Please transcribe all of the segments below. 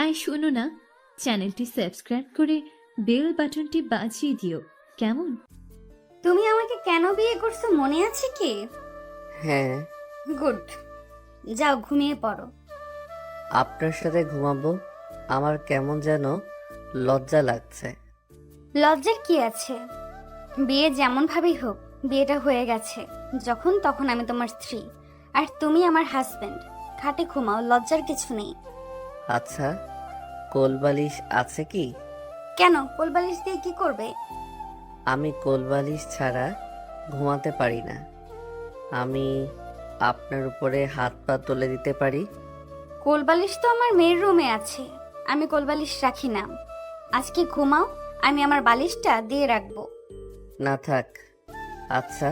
আর শোনো না, চ্যানেলটি সাবস্ক্রাইব করে বেল বাটনটি বাজিয়ে দিও কেমন। তুমি আমাকে কেন বিয়ে করছো মনে আছে কি? হ্যাঁ, গুড, যাও ঘুমিয়ে পড়ো। আপনার সাথে ঘুমাবো? আমার কেমন যেন লজ্জা লাগছে। লজ্জার কি আছে? বিয়ে যেমন ভাবেই হোক, বিয়েটা হয়ে গেছে। যখন তখন আমি তোমার স্ত্রী, আর তুমি আমার হাজবেন্ড। খাটে ঘুমাও, লজ্জার কিছু নেই। আচ্ছা, কোলবালিশ আছে কি? কেন, কোলবালিশ দিয়ে কি করবে? আমি কোলবালিশ ছাড়া ঘুমাতে পারি না। আমি আপনার উপরে হাত পা তুলে দিতে পারি। কোলবালিশ তো আমার মেয়ের রুমে আছে, আমি কোলবালিশ রাখি না। আজকে ঘুমাও, আমি আমার বালিশটা দিয়ে রাখবো। না থাক। আচ্ছা,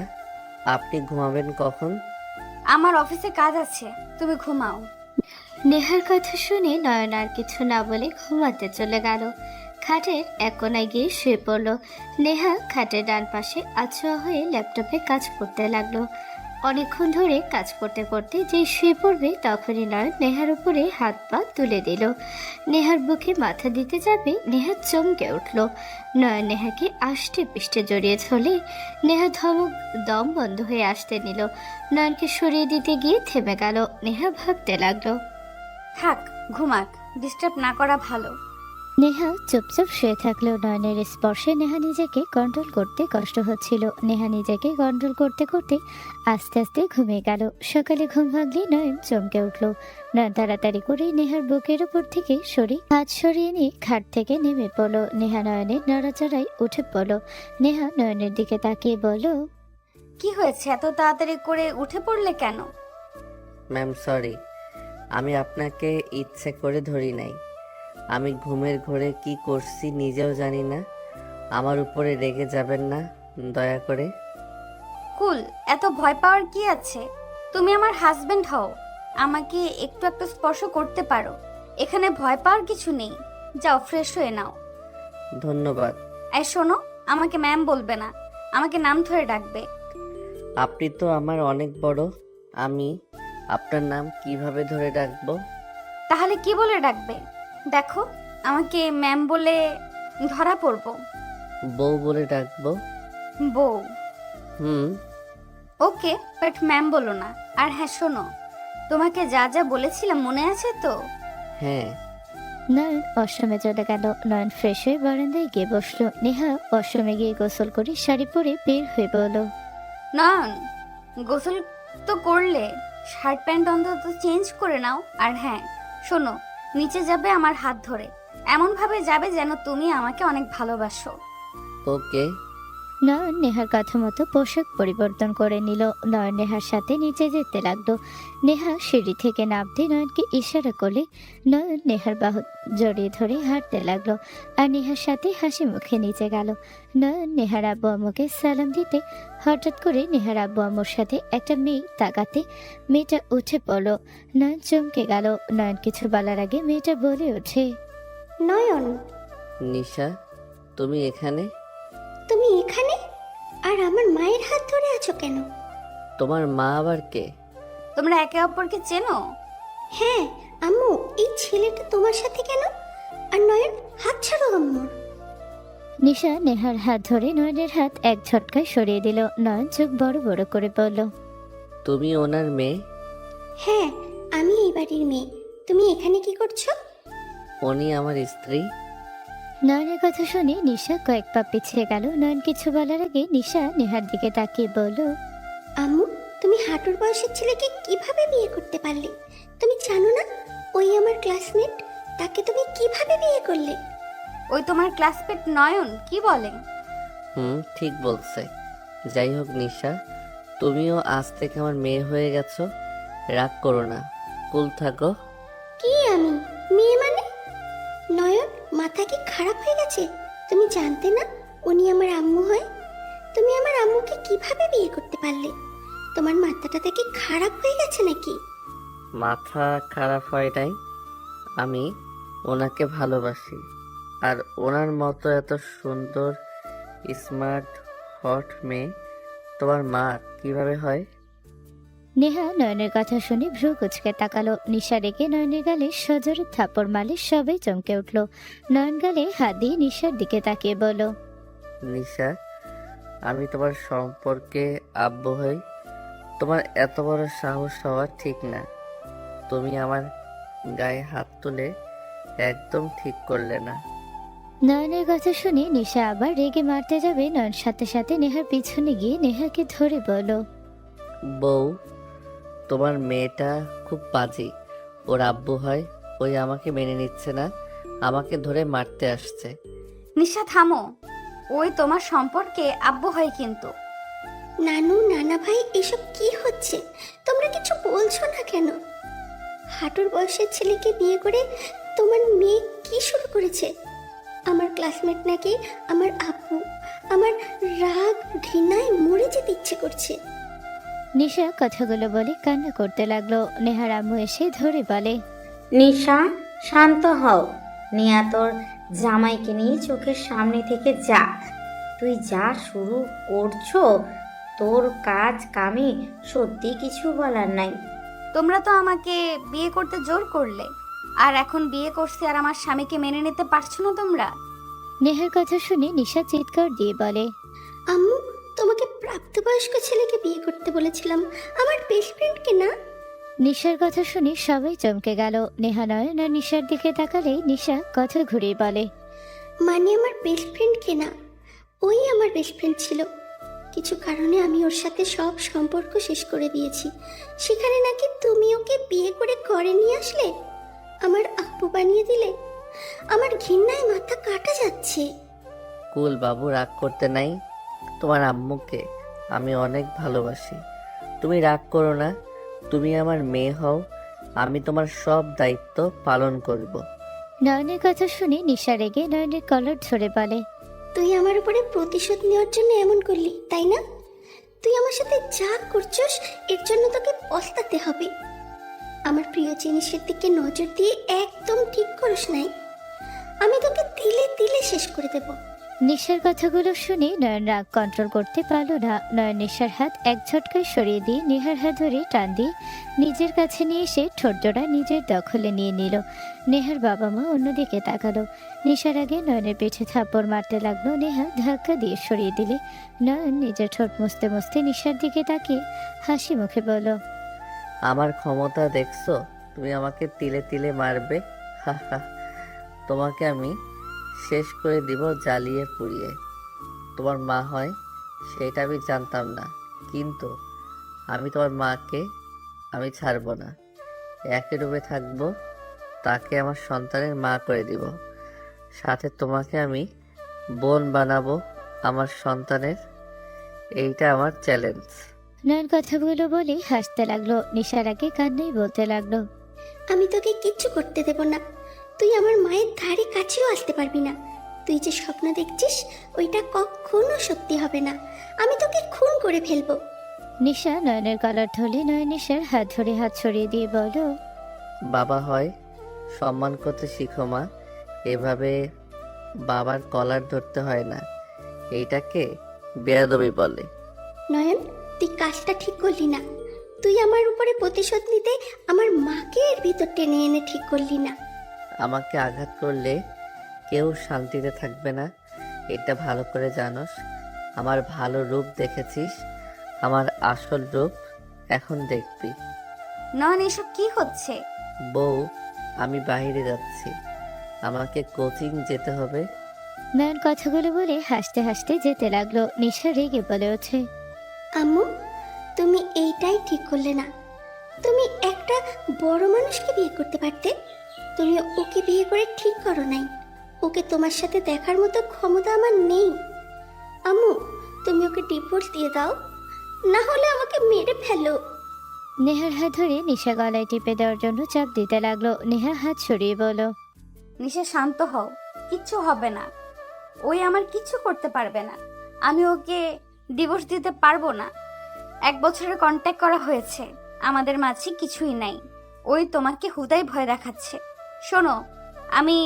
আপনি ঘুমাবেন কখন? আমার অফিসে কাজ আছে, তুমি ঘুমাও। নেহার কথা শুনে নয়ন আর কিছু না বলে ঘুমাতে চলে গেল। খাটের এক কোনায় গিয়ে শুয়ে পড়ল। নেহা খাটের ডান পাশে আছোয়া হয়ে ল্যাপটপে কাজ করতে লাগলো। অনেকক্ষণ ধরে কাজ করতে করতে যেই শুয়ে পড়বে তখনই নয়ন নেহার উপরে হাত পা তুলে দিল। নেহার বুকে মাথা দিতে যাবে, নেহা চমকে উঠল। নয়ন নেহাকে আষ্টে পিষ্টে জড়িয়ে ধরলে নেহা দম বন্ধ হয়ে আসতে নিল। নয়নকে সরিয়ে দিতে গিয়ে থেমে গেল। নেহা ভাবতে লাগলো। থাক, ঘুমাক, ডিস্টার্ব না করা ভালো। নেহা চুপচাপ শুয়ে থাকলেও নয়নের স্পর্শে নেহা নিজেকে কন্ট্রোল করতে কষ্ট হচ্ছিল। নেহা নিজেকে কন্ট্রোল করতে করতে আস্তে আস্তে ঘুমিয়ে গেল। সকালে ঘুম ভাঙলে নয়ন চমকে উঠল। নয়ন তাড়াতাড়ি করে নেহার বুকের উপর থেকে হাত সরিয়ে নিয়ে খাট থেকে নেমে পড়ল। নেহা নয়নের নড়াচড়ায় উঠে পড়ল। নেহা নয়নের দিকে তাকিয়ে বলল, কি হয়েছে, এত তাড়াতাড়ি করে উঠে পড়লে কেন? ম্যাম সরি, আমি আপনাকে ইচ্ছে করে ধরি নাই। আমি ঘুমের ঘোরে কি করছি নিজেও জানি না। আমার উপরে রেগে যাবেন না দয়া করে। কুল, এত ভয় পাওয়ার কি আছে? তুমি আমার হাজবেন্ড হও, আমাকে একটু একটু স্পর্শ করতে পারো। এখানে ভয় পাওয়ার কিছু নেই। যাও ফ্রেশ হয়ে নাও। ধন্যবাদ। এই শোনো, আমাকে ম্যাম বলবে না, আমাকে নাম ধরে ডাকবে। আপনি তো আমার অনেক বড়, আমি আপনার নাম কিভাবে ধরে ডাকবো? তাহলে কি বলে ডাকবে? দেখো, আমাকে ম্যাম বলে ধরা পড়বো। বউ বলে ডাকবো। বউ? হুম। ওকে, বাট ম্যাম বলো না। আর হ্যাঁ শোনো, তোমাকে যা যা বলেছিলাম মনে আছে তো? হ্যাঁ। নয়ন ওয়াশরুমে চলে গেল। নয়ন ফ্রেশ হয়ে বারান্দায় গিয়ে বসলো। নেহা ওয়াশরুমে গিয়ে গোসল করে শাড়ি পরে বের হয়ে বলল, নয়ন, গোসল তো করলে, শার্ট প্যান্ট অন্তত চেঞ্জ করে নাও। আর হ্যাঁ শোনো, নিচে যাবে আমার হাত ধরে, এমন ভাবে যাবে যেন তুমি আমাকে অনেক ভালোবাসো। ওকে। নয়ন নেহার কথা মতো পোশাক পরিবর্তন করে নিল। নয়ন নেহার সাথে নিচে যেতে লাগলো। নেহা সিঁড়ি থেকে নামতে নয়নকে ইশারা করলে নয়ন নেহার বাহু জড়িয়ে ধরে হাঁটতে লাগলো আর নেহার সাথে হাসি মুখে নিচে গেল। নয়ন নেহার আব্বু আম্মুকে সালাম দিতে হঠাৎ করে নেহার আব্বু আম্মুর সাথে একটা মেয়ে তাকাতে মেয়েটা উঠে পড়লো। নয়ন চমকে গেল। নয়ন কিছু বলার আগে মেয়েটা বলে ওঠে, নয়ন, নিশা, তুমি এখানে? তুমি এখানে? আর আমার মায়ের হাত ধরে আছো কেন? তোমার মা আবার কে? তোমরা একে অপরকে চেনো? হ্যাঁ আম্মু, এই ছেলেটা তোমার সাথে কেন? আর নয়ন, হাত ছাড়ো আম্মুর। নিশা নেহার হাত ধরে নয়নের হাত এক ঝটকায় সরিয়ে দিল। নয়ন চোখ বড় বড় করে বলল, তুমি ওনার মেয়ে? হ্যাঁ, আমি এই বাড়ির মেয়ে। তুমি এখানে কি করছো? উনি আমার স্ত্রী। নয়নের কথা শুনে নিশা কয়েক পা পিছিয়ে গেল। নয়ন কিছু বলার আগে নিশা নেহার দিকে তাকিয়ে বলল, আম্মু, তুমি হাঁটুর বয়সের ছেলেকে কিভাবে বিয়ে করতে পারলে? তুমি জানো না ওই আমার ক্লাসমেট? তাকে তুমি কিভাবে বিয়ে করলে? ওই তোমার ক্লাসমেট নয়ন? কি বলে? ঠিক বলছে। যাই হোক নিশা, তুমিও আজ থেকে আমার মেয়ে হয়ে গেছো। রাগ করো না, কুল থাকো। কি আমি মেয়ে মানে? নয়ন, মাথা কি খারাপ হয়ে গেছে? তুমি জানতে না উনি আমার আম্মু হয়? তুমি আমার আম্মুকে কিভাবে বিয়ে করতে পারলে? তোমার মাথাটা কি খারাপ হয়ে গেছে নাকি? মাথা খারাপ হয় নাই, আমি ওনাকে ভালোবাসি। আর ওনার মতো এত সুন্দর, স্মার্ট, হট মেয়ে তোমার মা কিভাবে হয়? নেহা নয়নের কথা শুনে ভ্রু কুচকে তাকালো। নিশা রেগে নয়নের গালে সজোরে থাপ্পড় মারলে সবাই চমকে উঠল। নয়ন গালে হাত দিয়ে নিশার দিকে তাকিয়ে বলল, নিশা, আমি তোমার সম্পর্কে আব্বু হই? তোমার এত বড় সাহস হওয়া ঠিক না। তুমি আমার গায়ে হাত তুলে একদম ঠিক করলে না। নয়নের কথা শুনে নিশা আবার রেগে মারতে যাবে, নয়ন সাথে সাথে নেহার পিছনে গিয়ে নেহাকে ধরে বলল, বউ, তোমার মেয়েটা খুব বাজে। ওর আব্বু হয়, ওই আমাকে মেনে নিচ্ছে না, আমাকে ধরে মারতে আসছে। নিশা থামো, ওই তোমার সম্পর্কে আব্বু হয় কিন্তু। নানু, নানা ভাই, এসব কি হচ্ছে? তোমরা কিছু বলছো না কেন? হাঁটুর বয়সের ছেলেকে বিয়ে করে তোমার মেয়ে কি শুরু করেছে? আমার ক্লাসমেট নাকি আমার আব্বু। আমার রাগ ঘৃণায় মরে যেতে ইচ্ছে করছে। নিশা কথাগুলো বলে কান্না করতে লাগলো। নেহার আম্মু এসে ধরে বলে, নিশা, শান্ত হও। নিয়া তোর জামাইকে নিয়ে চোখের সামনে থেকে যা। তুই যা শুরু করছো, তোর কাজ কামে সত্যি কিছু বলার নাই। তোমরা তো আমাকে বিয়ে করতে জোর করলে, আর এখন বিয়ে করছি আর আমার স্বামীকে মেনে নিতে পারছো না তোমরা? নেহার কথা শুনে নিশা চিৎকার দিয়ে বলে, আম্মু, তোমাকে প্রাপ্তবয়স্ক ছেলেকে বিয়ে করতে বলেছিলাম, আমার বেস্ট ফ্রেন্ডকে না। নিশার কথা শুনে সবাই চমকে গেল। নেহা নয়ন আর নিশার দিকে তাকালেই নিশা কথা ঘুরিয়ে বলে, মানে আমার বেস্ট ফ্রেন্ডকে না, ওই আমার বেস্ট ফ্রেন্ড ছিল। কিছু কারণে আমি ওর সাথে সব সম্পর্ক শেষ করে দিয়েছি। সেখানে নাকি তুমি ওকে বিয়ে করে ঘরে নিয়ে আসলে, আমার আব্বু বানিয়ে দিলে। আমার ঘৃণায় মাথা কাটা যাচ্ছে। কুল বাবু, রাগ করতে নাই। তোমার আম্মুকে আমি অনেক ভালোবাসি। তুমি রাগ করো না। তুমি আমার মেয়ে হও, আমি তোমার সব দায়িত্ব পালন করব। নয়নের কথা শুনে নিশা রেগে নয়নের কলার ধরে বলে, তুই আমার উপরে প্রতিশোধ নেওয়ার জন্য এমন করলি, তাই না? তুই আমার সাথে যা করছস এর জন্য তোকে পস্তাতে হবে। আমার প্রিয় জিনিসের দিকে নজর দিয়ে একদম ঠিক করিস নাই। আমি তোকে তিলে তিলে শেষ করে দেব। নিশার কথাগুলো শুনে নয়ন রাগ কন্ট্রোল করতে পারল না। নয়ন নিশার হাত এক ঝটকায় সরিয়ে দিয়ে নেহার হাত ধরে টান দিয়ে নিজের কাছে নিয়ে এসে ঠোঁটজোড়া নিজের দখলে নিয়ে নিল। নেহার বাবা মা অন্যদিকে তাকালো। নিশার আগে নয়নের পেছনে থাপ্পড় মারতে লাগলো। নেহা ধাক্কা দিয়ে সরিয়ে দিলে নয়ন নিজের ঠোঁট মুছতে মুছতে নিশার দিকে তাকিয়ে হাসি মুখে বলল, আমার ক্ষমতা দেখছো? তুমি আমাকে তিলে তিলে মারবে? হা হা, তোমাকে আমি শেষ করে দিব জ্বালিয়ে পুড়িয়ে। তোমার মা হয় সেটা আমি জানতাম না, কিন্তু আমি তোমার মাকে আমি ছাড়বো না। একই রূপে থাকবো, তাকে আমার সন্তানের মা করে দিব। সাথে তোমাকে আমি বোন বানাবো আমার সন্তানের। এইটা আমার চ্যালেঞ্জ। নয়ন কথাগুলো বলে হাসতে লাগলো। নিশার আগে কান্নাই বলতে লাগলো, আমি তোকে কিচ্ছু করতে দেব না। তুই আমার মায়ের ধারে কাছেও আসতে পারবি না। তুই যে স্বপ্ন দেখছিস ওইটা কখনো সত্যি হবে না। আমি তোকে খুন করে ফেলবো। নিশা নয়নের কলার ধরে নয়ন নিশার হাত ধরে হাত ছড়িয়ে দিয়ে বলল, বাবা হয় সম্মান করতে শিখো মা। এভাবে বাবার কলার ধরতে হয় না, এইটাকে বেয়াদবি বলে। নয়ন, তুই কাজটা ঠিক করলি না। তুই আমার উপরে প্রতিশোধ নিতে আমার মাকে এর ভিতর টেনে এনে ঠিক করলি না। আমাকে আঘাত করলে কেউ শান্তিতে থাকবে না, এটা ভালো করে জানোস। আমার ভালো রূপ দেখেছিস, আমার আসল রূপ এখন দেখবি। নয়ন, এসব কি হচ্ছে? বউ, আমি বাইরে যাচ্ছি, আমাকে কোচিং যেতে হবে। নয়ন কথাগুলো বলে হাসতে হাসতে যেতে লাগলো। নিশা রেগে বলে ওঠে, আম্মু, তুমি এইটাই ঠিক করলে না। তুমি একটা বড় মানুষকে বিয়ে করতে পারতে। তুমি ওকে বিয়ে করে ঠিক করো নাই। ওকে তোমার সাথে দেখার মতো ক্ষমতা আমার নেই। আম্মু, তুমি ওকে ডিভোর্স দিয়ে দাও, না হলে আমাকে মেরে ফেলো। নেহার হাত ধরে নিশা গলায় টিপে দেওয়ার জন্য চাপ দিতে লাগলো। নেহা হাত সরিয়ে বলল, নিশা, শান্ত হও, কিচ্ছু হবে না। ওই আমার কিচ্ছু করতে পারবে না। আমি ওকে ডিভোর্স দিতে পারবো না। 1 বছরের কন্ট্যাক্ট করা হয়েছে, আমাদের মাঝে কিছুই নাই। ওই তোমাকে হুদাই ভয় দেখাচ্ছে। শোনো, আমি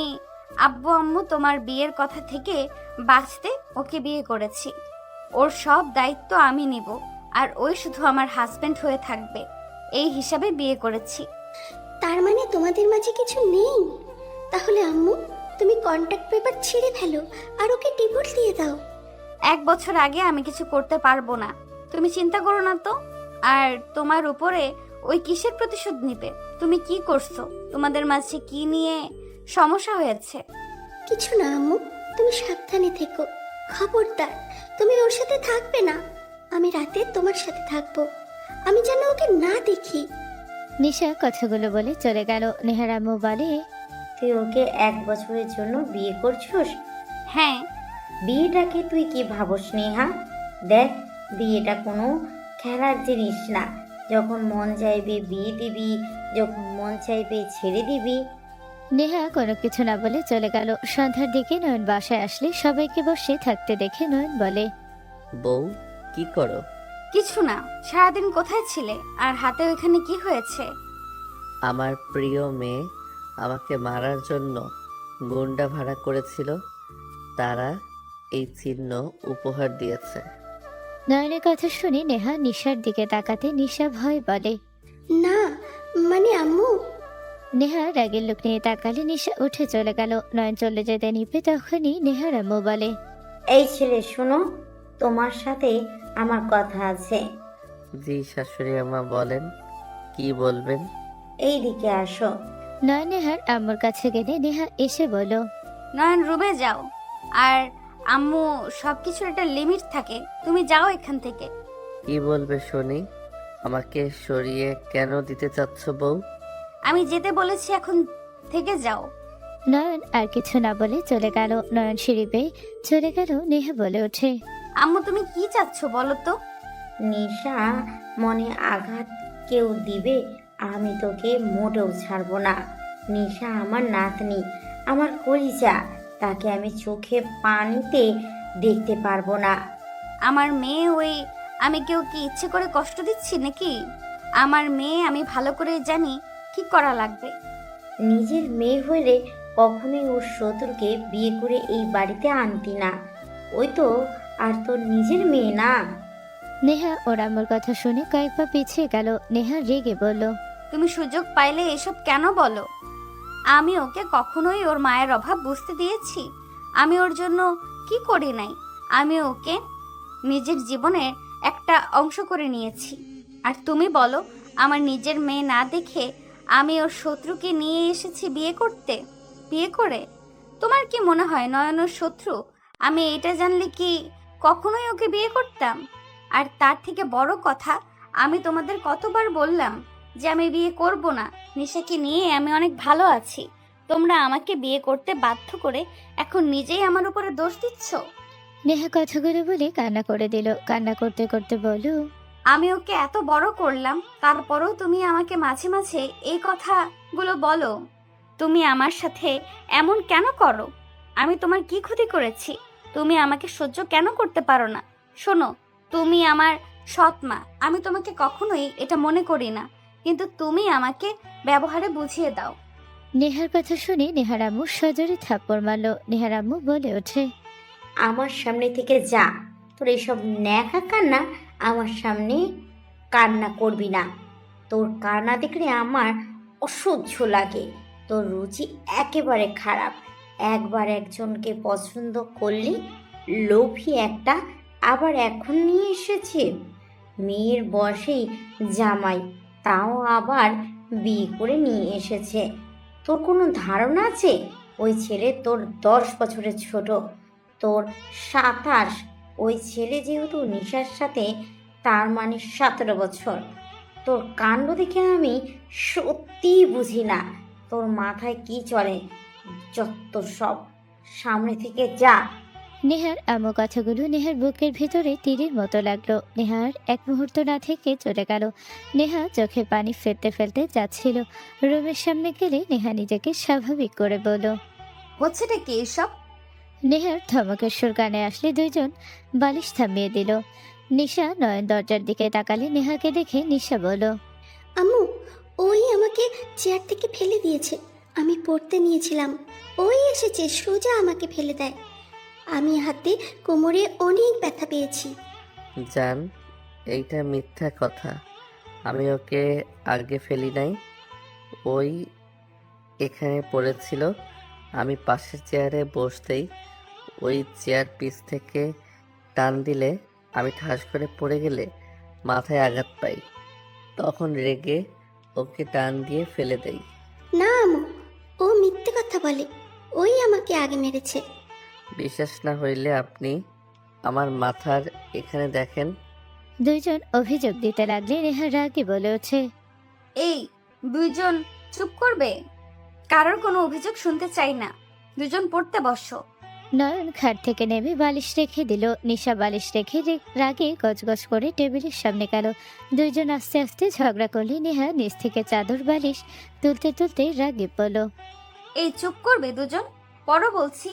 আব্বু আম্মু তোমার বিয়ের কথা থেকে বাঁচতে ওকে বিয়ে করেছি। ওর সব দায়িত্ব আমি নিব, আর ওই শুধু আমার হাজবেন্ড হয়ে থাকবে। এই হিসাবে বিয়ে করেছি। তার মানে তোমাদের মাঝে কিছু নেই? তাহলে আম্মু, তুমি কন্ট্যাক্ট পেপার ছিঁড়ে ফেলো আর ওকে ডিভোর্স দিয়ে দাও। 1 বছর আগে আমি কিছু করতে পারবো না, তুমি চিন্তা করো না তো। আর তোমার উপরে ওই কিসের প্রতিশোধ নিবে? তুমি কি করছো? তোমাদের মাঝে কি নিয়ে সমস্যা হয়েছে? কিছু না আম্মু, তুমি সাবধানে থেকো। খবরদার, তুমি ওর সাথে থাকবে না। আমি রাতে তোমার সাথে থাকবো, আমি যেন ওকে না দেখি। নিশা কথাগুলো বলে চলে গেল। নেহার আম্মু বলে, তুই ওকে 1 বছরের জন্য বিয়ে করছিস? হ্যাঁ। বিয়েটাকে তুই কি ভাবস নেহা? দেখ, বিয়েটা কোনো খেলার জিনিস না। যখন মন চাইবে বিয়ে দিবি, যখন মন চাইবে ছেড়ে দিবি। নেহা কোনো কিছু না বলে চলে গেল। সন্ধ্যার দিকে নয়ন বাসায় আসলে সবাইকে বসে থাকতে দেখে নয়ন বলে, বউ, কি করো? কিছু না, সারাদিন কোথায় ছিলে? আর হাতে ওইখানে কি হয়েছে? আমার প্রিয় মেয়ে আমাকে মারার জন্য গুন্ডা ভাড়া করেছিল, তারা এই চিহ্ন উপহার দিয়েছে। নয়নের কথা শুনে নেহা নিশার দিকে তাকাতে নিশা ভয় বলে। না মানে আম্মু, নেহা রাগের লোক নিয়ে তাকালে নিশা উঠে চলে গেল। নয়ন চলে যেতে নিবে তখনই নেহার আম্মু বলে, এই ছেলে শোনো, তোমার সাথে আমার কথা আছে। জি শাশুড়ি আমা, বলেন, কি বলবেন? এই দিকে আসো। নয়ন নেহার আম্মুর কাছে গেলে নেহা এসে বলল, নয়ন, রুমে যাও। আর আম্মু, সবকিছুর একটা লিমিট থাকে, তুমি যাও এখান থেকে। কি বলবে শুনি? আমাকে সরিয়ে কেন দিতে চাচ্ছ বউ? আমি যেতে বলেছি, এখন থেকে যাও। নয়ন আর কিছু না বলে চলে গেল। নয়ন সিঁড়ি বেয়ে চলে গেল। নেহা বলে ওঠে, আম্মু, তুমি কি চাচ্ছ বলো তো? নিশা মনে আঘাত কেউ দিবে, আমি তোকে মোটেও ছাড়বো না। নিশা আমার নাতনি, আমার কলিজা, তাকে আমি চোখে পানিতে দেখতে পারবো না। আমার মেয়ে আমি কেউ কি ইচ্ছে করে কষ্ট দিচ্ছি নাকি? আমার মেয়ে আমি ভালো করে জানি কি করা লাগবে। নিজের মেয়ে হলে কখনোই ওর শত্রুকে বিয়ে করে এই বাড়িতে আনতি না। ওই তো আর তোর নিজের মেয়ে না। নেহা ওর আম্মুর কথা শুনে কয়েক পা পিছিয়ে গেল। নেহা রেগে বলল, তুমি সুযোগ পাইলে এসব কেন বলো? আমি ওকে কখনোই ওর মায়ের অভাব বুঝতে দিয়েছি? আমি ওর জন্য কি করি নাই? আমি ওকে নিজের জীবনের একটা অংশ করে নিয়েছি। আর তুমি বলো, আমার নিজের মেয়ে না দেখে আমি ওর শত্রুকে নিয়ে এসেছি বিয়ে করতে? বিয়ে করে তোমার কি মনে হয় নয়ন ওর শত্রু? আমি এটা জানলে কি কখনোই ওকে বিয়ে করতাম? আর তার থেকে বড় কথা, আমি তোমাদের কতবার বললাম যে আমি বিয়ে করব না, নিশাকে নিয়ে আমি অনেক ভালো আছি। তোমরা আমাকে বিয়ে করতে বাধ্য করে এখন নিজেই আমার উপরে দোষ দিচ্ছ। নেহা কথাগুলো বলে কান্না করে দিল। কান্না করতে করতে বলল, আমি ওকে এত বড় করলাম, তারপরেও তুমি আমাকে মাঝে মাঝে এই কথাগুলো বলো। তুমি আমার সাথে এমন কেন করো? আমি তোমার কি ক্ষতি করেছি? তুমি আমাকে সহ্য কেন করতে পারো না? শোনো, তুমি আমার সৎ মা, আমি তোমাকে কখনোই এটা মনে করি না, কিন্তু তুমি আমাকে ব্যবহারে বুঝিয়ে দাও। নেহার কথা শুনে নেহার আম্মু সজোরে থাপ্পড় মারল। নেহার আম্মু বলে ওঠে, আমার সামনে থেকে যা। তোর এইসব ন্যাকা কান্না আমার সামনে কান্না করবি না। তোর কান্না দেখলে আমার অসহ্য লাগে। তোর রুচি একেবারে খারাপ। একবার একজনকে পছন্দ করলি, লোভী একটা, আবার এখন নিয়ে এসেছে মেয়ের বয়সেই জামাই, তাও আবার বিয়ে করে নিয়ে এসেছে। তোর কোনো ধারণা আছে ওই ছেলে তোর 10 বছরের ছোট, তোর 27। ওই ছেলে যেহেতু নিশার সাথে, তার মানে 17 বছর। তোর কাণ্ড দেখে আমি সত্যিই বুঝি না তোর মাথায় কি চলে। যত সব, সামনে থেকে যা। নেহার আম্মু কথাগুলো নেহার বুকের ভেতরে তীরের মতো লাগলো। নেহার এক মুহূর্ত না থেকে চলে গেল। নেহা চোখে পানি ফেলতে ফেলতে যাচ্ছিল। রুমের সামনে গেলে নেহা নিজেকে স্বাভাবিক করে বলল, হচ্ছেটা কি এসব? নেহার ধমকের সুর কানে আসলে দুইজন বালিশ থামিয়ে দিল। নিশা নয়ন দরজার দিকে তাকালে নেহাকে দেখে নিশা বলল, আম্মু, ওই আমাকে চেয়ার থেকে ফেলে দিয়েছে। আমি পড়তে নিয়েছিলাম, ওই এসেছে সোজা আমাকে ফেলে দেয়। আমি হাতে কোমরে অনেক ব্যথা পেয়েছি। জান, এইটা মিথ্যা কথা। আমি ওকে আগে ফেলি নাই, ওই এখানে পড়েছিল। আমি পাশের চেয়ারে বসতেই ওই চেয়ার পিছ থেকে টান দিলে আমি ঠাস করে পড়ে গেলে মাথায় আঘাত পাই। তখন রেগে ওকে টান দিয়ে ফেলে দেই। না আম্মু, ও মিথ্যে কথা বলে। ওই আমাকে আগে মেরেছে। বিশ্বাস না হইলে আপনি আমার মাথার এখানে দেখেন। দুইজন অভিযোগ দিতে লাগলে নেহা রাগে বলে ওঠে, এই দুইজন চুপ করবে? কারোর কোনো অভিযোগ শুনতে চাই না। দুজন পড়তে বসো। নয়ন খাট থেকে নেমে বালিশ রেখে দিল। নিশা বালিশ রেখে রাগে গজগজ করে টেবিলের সামনে গেল। দুইজন আস্তে আস্তে ঝগড়া করলে নেহা নিচ থেকে চাদর বালিশ তুলতে তুলতে রাগে বলল, এই চুপ করবে দুজন? পড়ো বলছি।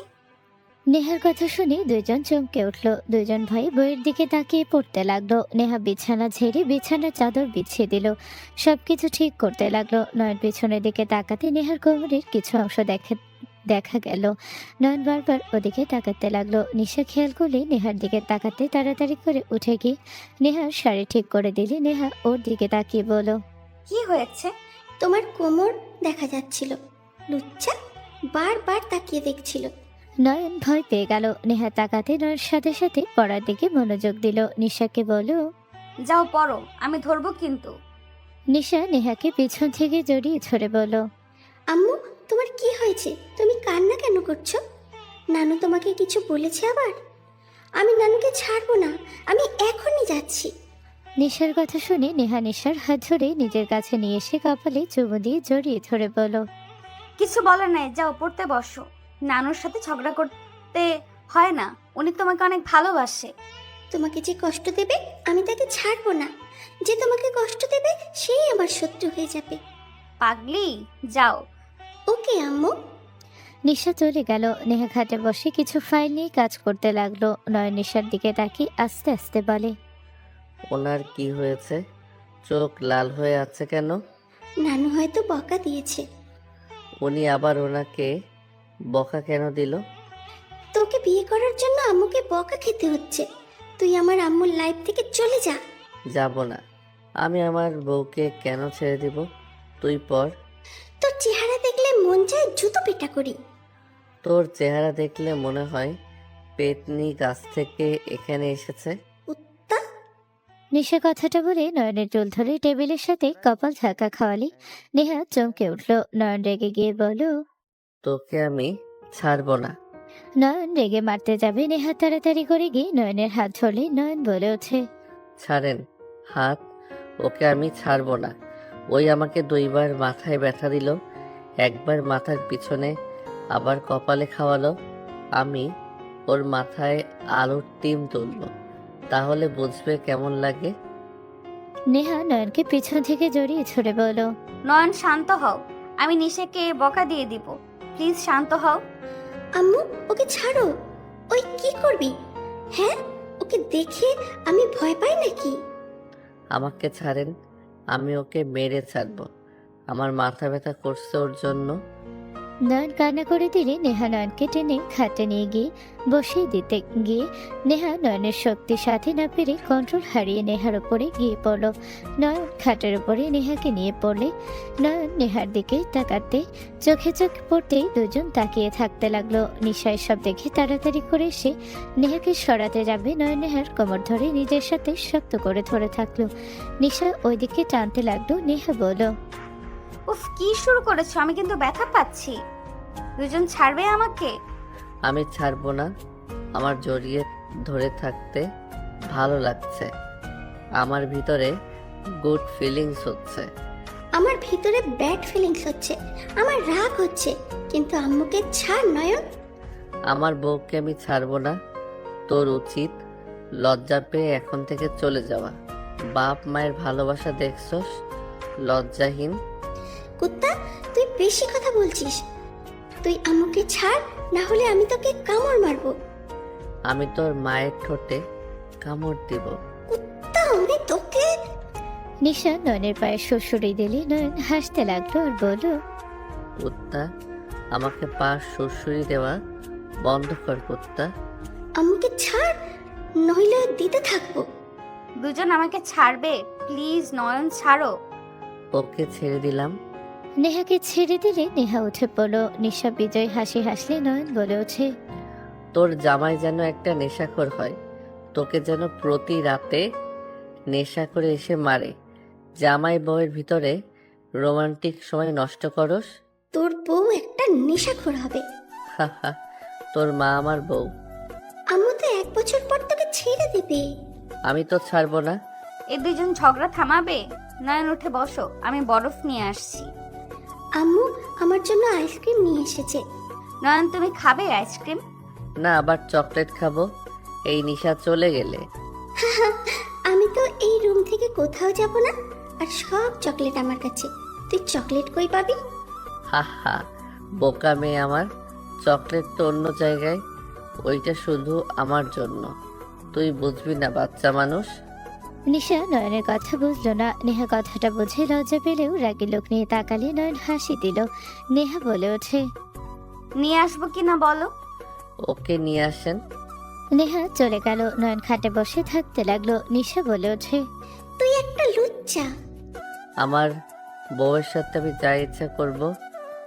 নেহার কথা শুনে দুইজন চমকে উঠল। দুইজন ভাই বইয়ের দিকে তাকিয়ে পড়তে লাগলো। নেহা বিছানা ঝেড়ে বিছানার চাদর বিছিয়ে দিল, সবকিছু ঠিক করতে লাগলো। নয়ন পিছনের দিকে তাকাতে নেহার কোমরের কিছু অংশ দেখা গেল। নয়ন বারবার ওদিকে তাকাতে লাগলো। নিশা খেয়াল করলে নেহার দিকে তাকাতে তাড়াতাড়ি করে উঠে গিয়ে নেহার শাড়ি ঠিক করে দিলে নেহা ওর দিকে তাকিয়ে বলল, কি হয়েছে? তোমার কোমর দেখা যাচ্ছিল। লুচ্চা বারবার তাকিয়ে দেখছিল। নয়ন ভয় পেয়ে গেল। নেহা তাকাতে নয়নের সাথে সাথে পড়ার দিকে মনোযোগ দিল। নিশাকে বলল, যাও পড়ো, আমি ধরবো কিন্তু। নিশা নেহাকে পিছন থেকে জড়িয়ে ধরে বলল, আম্মু, তোমার কি হয়েছে? তুমি কান্না কেন করছো? নানু তোমাকে কিছু বলেছে আবার? আমি নানুকে ছাড়বো না, আমি এখনই যাচ্ছি। নিশার কথা শুনে নেহা নিশার হাত ধরে নিজের কাছে নিয়ে এসে কপালে চুমু দিয়ে জড়িয়ে ধরে বলল, কিছু বলার নাই, যাও পড়তে বসো। নানুর সাথে ঝগড়া করতে হয় না, উনি তোমাকে অনেক ভালোবাসে। তোমাকে যে কষ্ট দেবে আমি তাকে ছাড়বো না। যে তোমাকে কষ্ট দেবে সেই আমার শত্রু হয়ে যাবে। পাগলি, যাও। ওকে আম্মু। নিশা চলে গেল। নেহা খাটে বসে কিছু ফাইল নিয়ে কাজ করতে লাগলো। নয়ন নিশার দিকে তাকিয়ে আস্তে আস্তে বলে, ওনার কি হয়েছে? চোখ লাল হয়ে আছে কেন? নানু হয়তো বকা দিয়েছে। উনি আবার ওনাকে বকা কেন দিল? তোকে বিয়ে করার জন্য আম্মুকে বকা খেতে হচ্ছে। তুই আমার আম্মুর লাইফ থেকে চলে যা। যাব না। আমি আমার বউকে কেন ছেড়ে দিব? তুই পড়। তোর চেহারা দেখলে মন চায় জুতো পেটা করি। তোর চেহারা দেখলে মনে হয় পেতনি গাছ থেকে এখানে এসেছে। কুত্তা। নিশা কথাটা বলে নয়নের চুল ধরে টেবিলের সাথে কপাল ধাক্কা খাওয়ালি। নেহা চমকে উঠল। নয়ন রেগে গিয়ে বলল, তোকে আমি ছাড়বো না। নয়ন রেগে মারতে যাবে। নেহা তাড়াতাড়ি করে গিয়ে নয়নের হাত ধরলে নয়ন বলে ওঠে, ছাড়েন হাত। ওকে আমি ছাড়বো না। ওই আমাকে 2বার মাথায় ব্যথা দিল, একবার মাথার পিছনে, আবার কপালে খাওয়ালো। আমি ওর মাথায় আলুর টিম তুলবো, তাহলে বুঝবে কেমন লাগে। নেহা নয়নকে পিছন থেকে জড়িয়ে ধরে বলল, নয়ন শান্ত হও, আমি নিশাকে বকা দিয়ে দিব। প্লিজ শান্ত হও। আম্মু, ওকে ছাড়ো। ওই কি করবি? হ্যাঁ, ওকে দেখে আমি ভয় পাই নাকি? আমাকে ছাড়েন, আমি ওকে মেরে ছাড়বো। আমার মাথা ব্যথা করছে ওর জন্য। নয়ন কান্না করে দিলে নেহা নয়নকে টেনে খাটে নিয়ে গিয়ে বসিয়ে দিতে গিয়ে নেহা নয়নের শক্তির সাথে না পেরে কন্ট্রোল হারিয়ে নেহার উপরে গিয়ে পড়ল। নয়ন খাটের উপরে নেহাকে নিয়ে পড়লে নয়ন নেহার দিকে তাকাতে চোখে চোখ পড়তেই দুজন তাকিয়ে থাকতে লাগলো। নিশা সব দেখে তাড়াতাড়ি করে এসে নেহাকে সরাতে যাবে। নয়ন নেহার কোমর ধরে নিজের সাথে শক্ত করে ধরে থাকলো। নিশা ওইদিকে টানতে লাগলো। নেহা বলল, উফ, কি শুরু করেছো? আমি কিন্তু ব্যথা পাচ্ছি। দুজন ছাড়বে আমাকে? আমি ছাড়বো না। আমার জড়িয়ে ধরে থাকতে ভালো লাগছে। আমার ভিতরে গুড ফিলিংস হচ্ছে। আমার ভিতরে ব্যাড ফিলিংস হচ্ছে। আমার রাগ হচ্ছে। কিন্তু আম্মুকে ছাড় নয়ন। আমার বউকে আমি ছাড়বো না। তোর উচিত লজ্জা পেয়ে এখন থেকে চলে যাওয়া। বাপ মায়ের ভালোবাসা দেখছস? লজ্জাহীন কুত্তা, তুই বেশি কথা বলছিস। তুই আম্মুকে ছাড়, না হলে আমি তোকে কামড় মারবো। আমি তোর মায়ের ঠোঁটে কামড় দিব। কুত্তা, আমি তোকে। নিশা নয়নের পায়ে শ্বশুরি দিলে নয়ন হাসতে লাগলো আর বলল, কুত্তা, আমাকে পা শ্বশুরি দেওয়া বন্ধ কর কুত্তা। আম্মুকে ছাড়, নইলে দিতে থাকবো। দুজন আমাকে ছাড়বে? প্লিজ নয়ন, ছাড়ো। ওকে ছেড়ে দিলাম। নেহাকে ছেড়ে দিলে নেহা উঠে পড়ল। নিশা বিজয় হাসি হাসলে নয়ন বলে ওঠে, তোর জামাই যেন একটা নেশাখোর হয়, তোকে যেন প্রতি রাতে নেশা করে এসে মারে। জামাই বউয়ের ভিতরে রোমান্টিক সময় নষ্ট করস। তোর বউ একটা নেশাখোর হবে। হাহা, তোর মা আমার বউ। আম্মু তো 1 বছর পর তোকে ছেড়ে দেবে। আমি তো ছাড়বো না। এই দুজন ঝগড়া থামাবে? নয়ন, উঠে বসো, আমি বরফ নিয়ে আসছি। আম্মু আমার জন্য আইসক্রিম নিয়ে এসেছে। নয়ন, তুমি খাবে আইসক্রিম? না, আবার চকলেট খাবো এই নিশা চলে গেলে। আমি তো এই রুম থেকে কোথাও যাব না, আর সব চকলেট আমার কাছে। তুই চকলেট কই পাবি? হাহা, বোকা মেয়ে আমার। চকলেট তো অন্য জায়গায়, ওইটা শুধু আমার জন্য। তুই বুঝবি না, বাচ্চা মানুষ। নিশা নয়নের কথা বুঝলো না। নেহা কথাটা বুঝে লজ্জা পেলেও রাগী লোক নিয়ে তাকালে নয়ন হাসি দিল। নেহা বলে ওঠে, নিয়ে আসবো কিনা বলো। ওকে নিয়ে আসেন। নেহা চলে গেল। নয়ন খাটে বসে থাকতে লাগলো। নিশা বলে ওঠে, তুই একটা লুচ্চা। আমার বউয়ের সাথে আমি যা ইচ্ছা করব,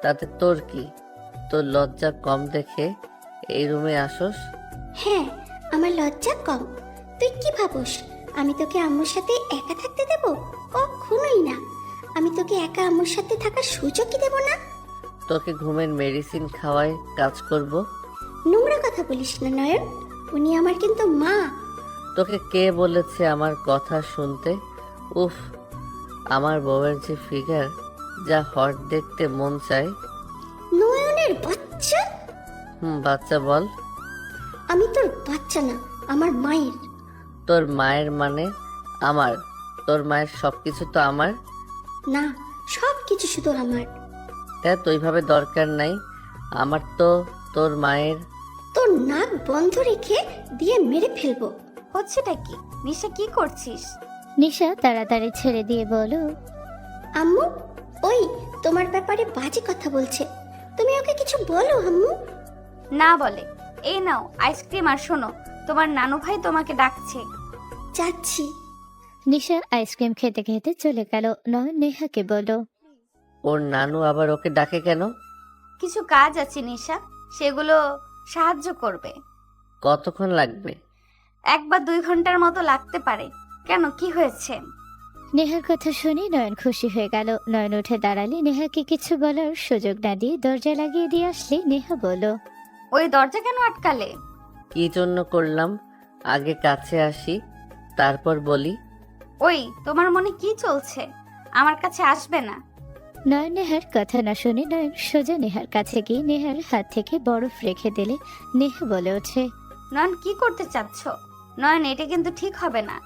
তাতে তোর কি? তোর লজ্জা কম দেখে এই রুমে আসোস? হ্যাঁ, আমার লজ্জা কম। তুই কি ভাবস আমি তোকে আম্মুর সাথে একা থাকতে দেব? কখনোই না। আমি তোকে একা আম্মুর সাথে থাকার সুযোগই দেব না। তোকে ঘুমের মেডিসিন খাওয়ায় কাজ করব। নোংরা কথা বলিস না নয়ন, উনি আমার কিন্তু মা। তোকে কে বলেছে আমার কথা শুনতে? উফ, আমার বউয়ের যে ফিগার, যা হট দেখতে মন চায়। নয়নের বাচ্চা। বাচ্চা বল। আমি তোর বাচ্চা না, আমার মায়ের। তোর মায়ের মানে আমার? তোর মায়ের সবকিছু তো আমার। না, সব কিছু শুধু আমার। হ্যাঁ, তো ওইভাবে দরকার নাই। আমার তো তোর মায়ের। তোর নাক বন্ধ রেখে দিয়ে মেরে ফেলবো। হচ্ছেটা কি? নিশা, কি করছিস? নিশা তাড়াতাড়ি ছেড়ে দিয়ে বলো, আম্মু, ওই তোমার ব্যাপারে বাজে কথা বলছে, তুমি ওকে কিছু বলো আম্মু। না বলে। এই নাও আইসক্রিম, আর শোনো, তোমার নানু ভাই তোমাকে ডাকছে। যাচ্ছি। নিশা আইসক্রিম খেতে খেতে চলে গেল। নয়ন নেহাকে বলল, ওর নানু আবার ওকে ডাকে কেন? কিছু কাজ আছে নিশা, সেগুলো সাহায্য করবে। কতক্ষণ লাগবে? 1 বা 2 ঘন্টার মতো লাগতে পারে। কেন, কি হয়েছে? নেহার কথা শুনে নয়ন খুশি হয়ে গেল। নয়ন উঠে দাঁড়ালে নেহাকে কিছু বলার সুযোগ না দিয়ে দরজা লাগিয়ে দিয়ে আসলে নেহা বলল, ওই দরজা কেন আটকালে? কি জন্য করলাম? আগে কাছে আসি, তারপর বলি। ওই, তোমার মনে কি চলছে? আমার কাছে আসবে না। নয়ন নেহার কথা না শুনে নয়ন সোজা নেহার কাছে গিয়ে নেহার হাত থেকে বরফ রেখে দিলে নেহা বলে ওঠে, নয়ন, কি করতে চাচ্ছ? নয়ন, এটা কিন্তু ঠিক হবে না।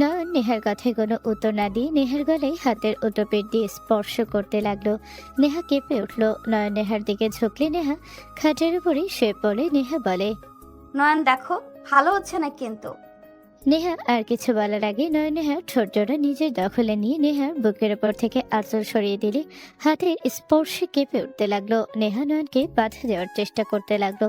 নয়ন নেহার কথায় কোনো উত্তর না দিয়ে নেহার গলায় হাতের ওতপেট দিয়ে স্পর্শ করতে লাগলো। নেহা কেঁপে উঠল। নয়ন নেহার দিকে ঝুঁকলে নেহা খাটের উপরে শুয়ে পড়ে। নেহা বলে, নয়ন দেখো, ভালো হচ্ছে না কিন্তু। নেহা আর কিছু বলার আগে নয়ন নেহার ঠোঁট জোড়া নিজের দখলে নিয়ে নেহার বুকের ওপর থেকে আঁচল সরিয়ে দিলে হাতের স্পর্শে কেঁপে উঠতে লাগলো। নেহা নয়নকে বাধা দেওয়ার চেষ্টা করতে লাগলো,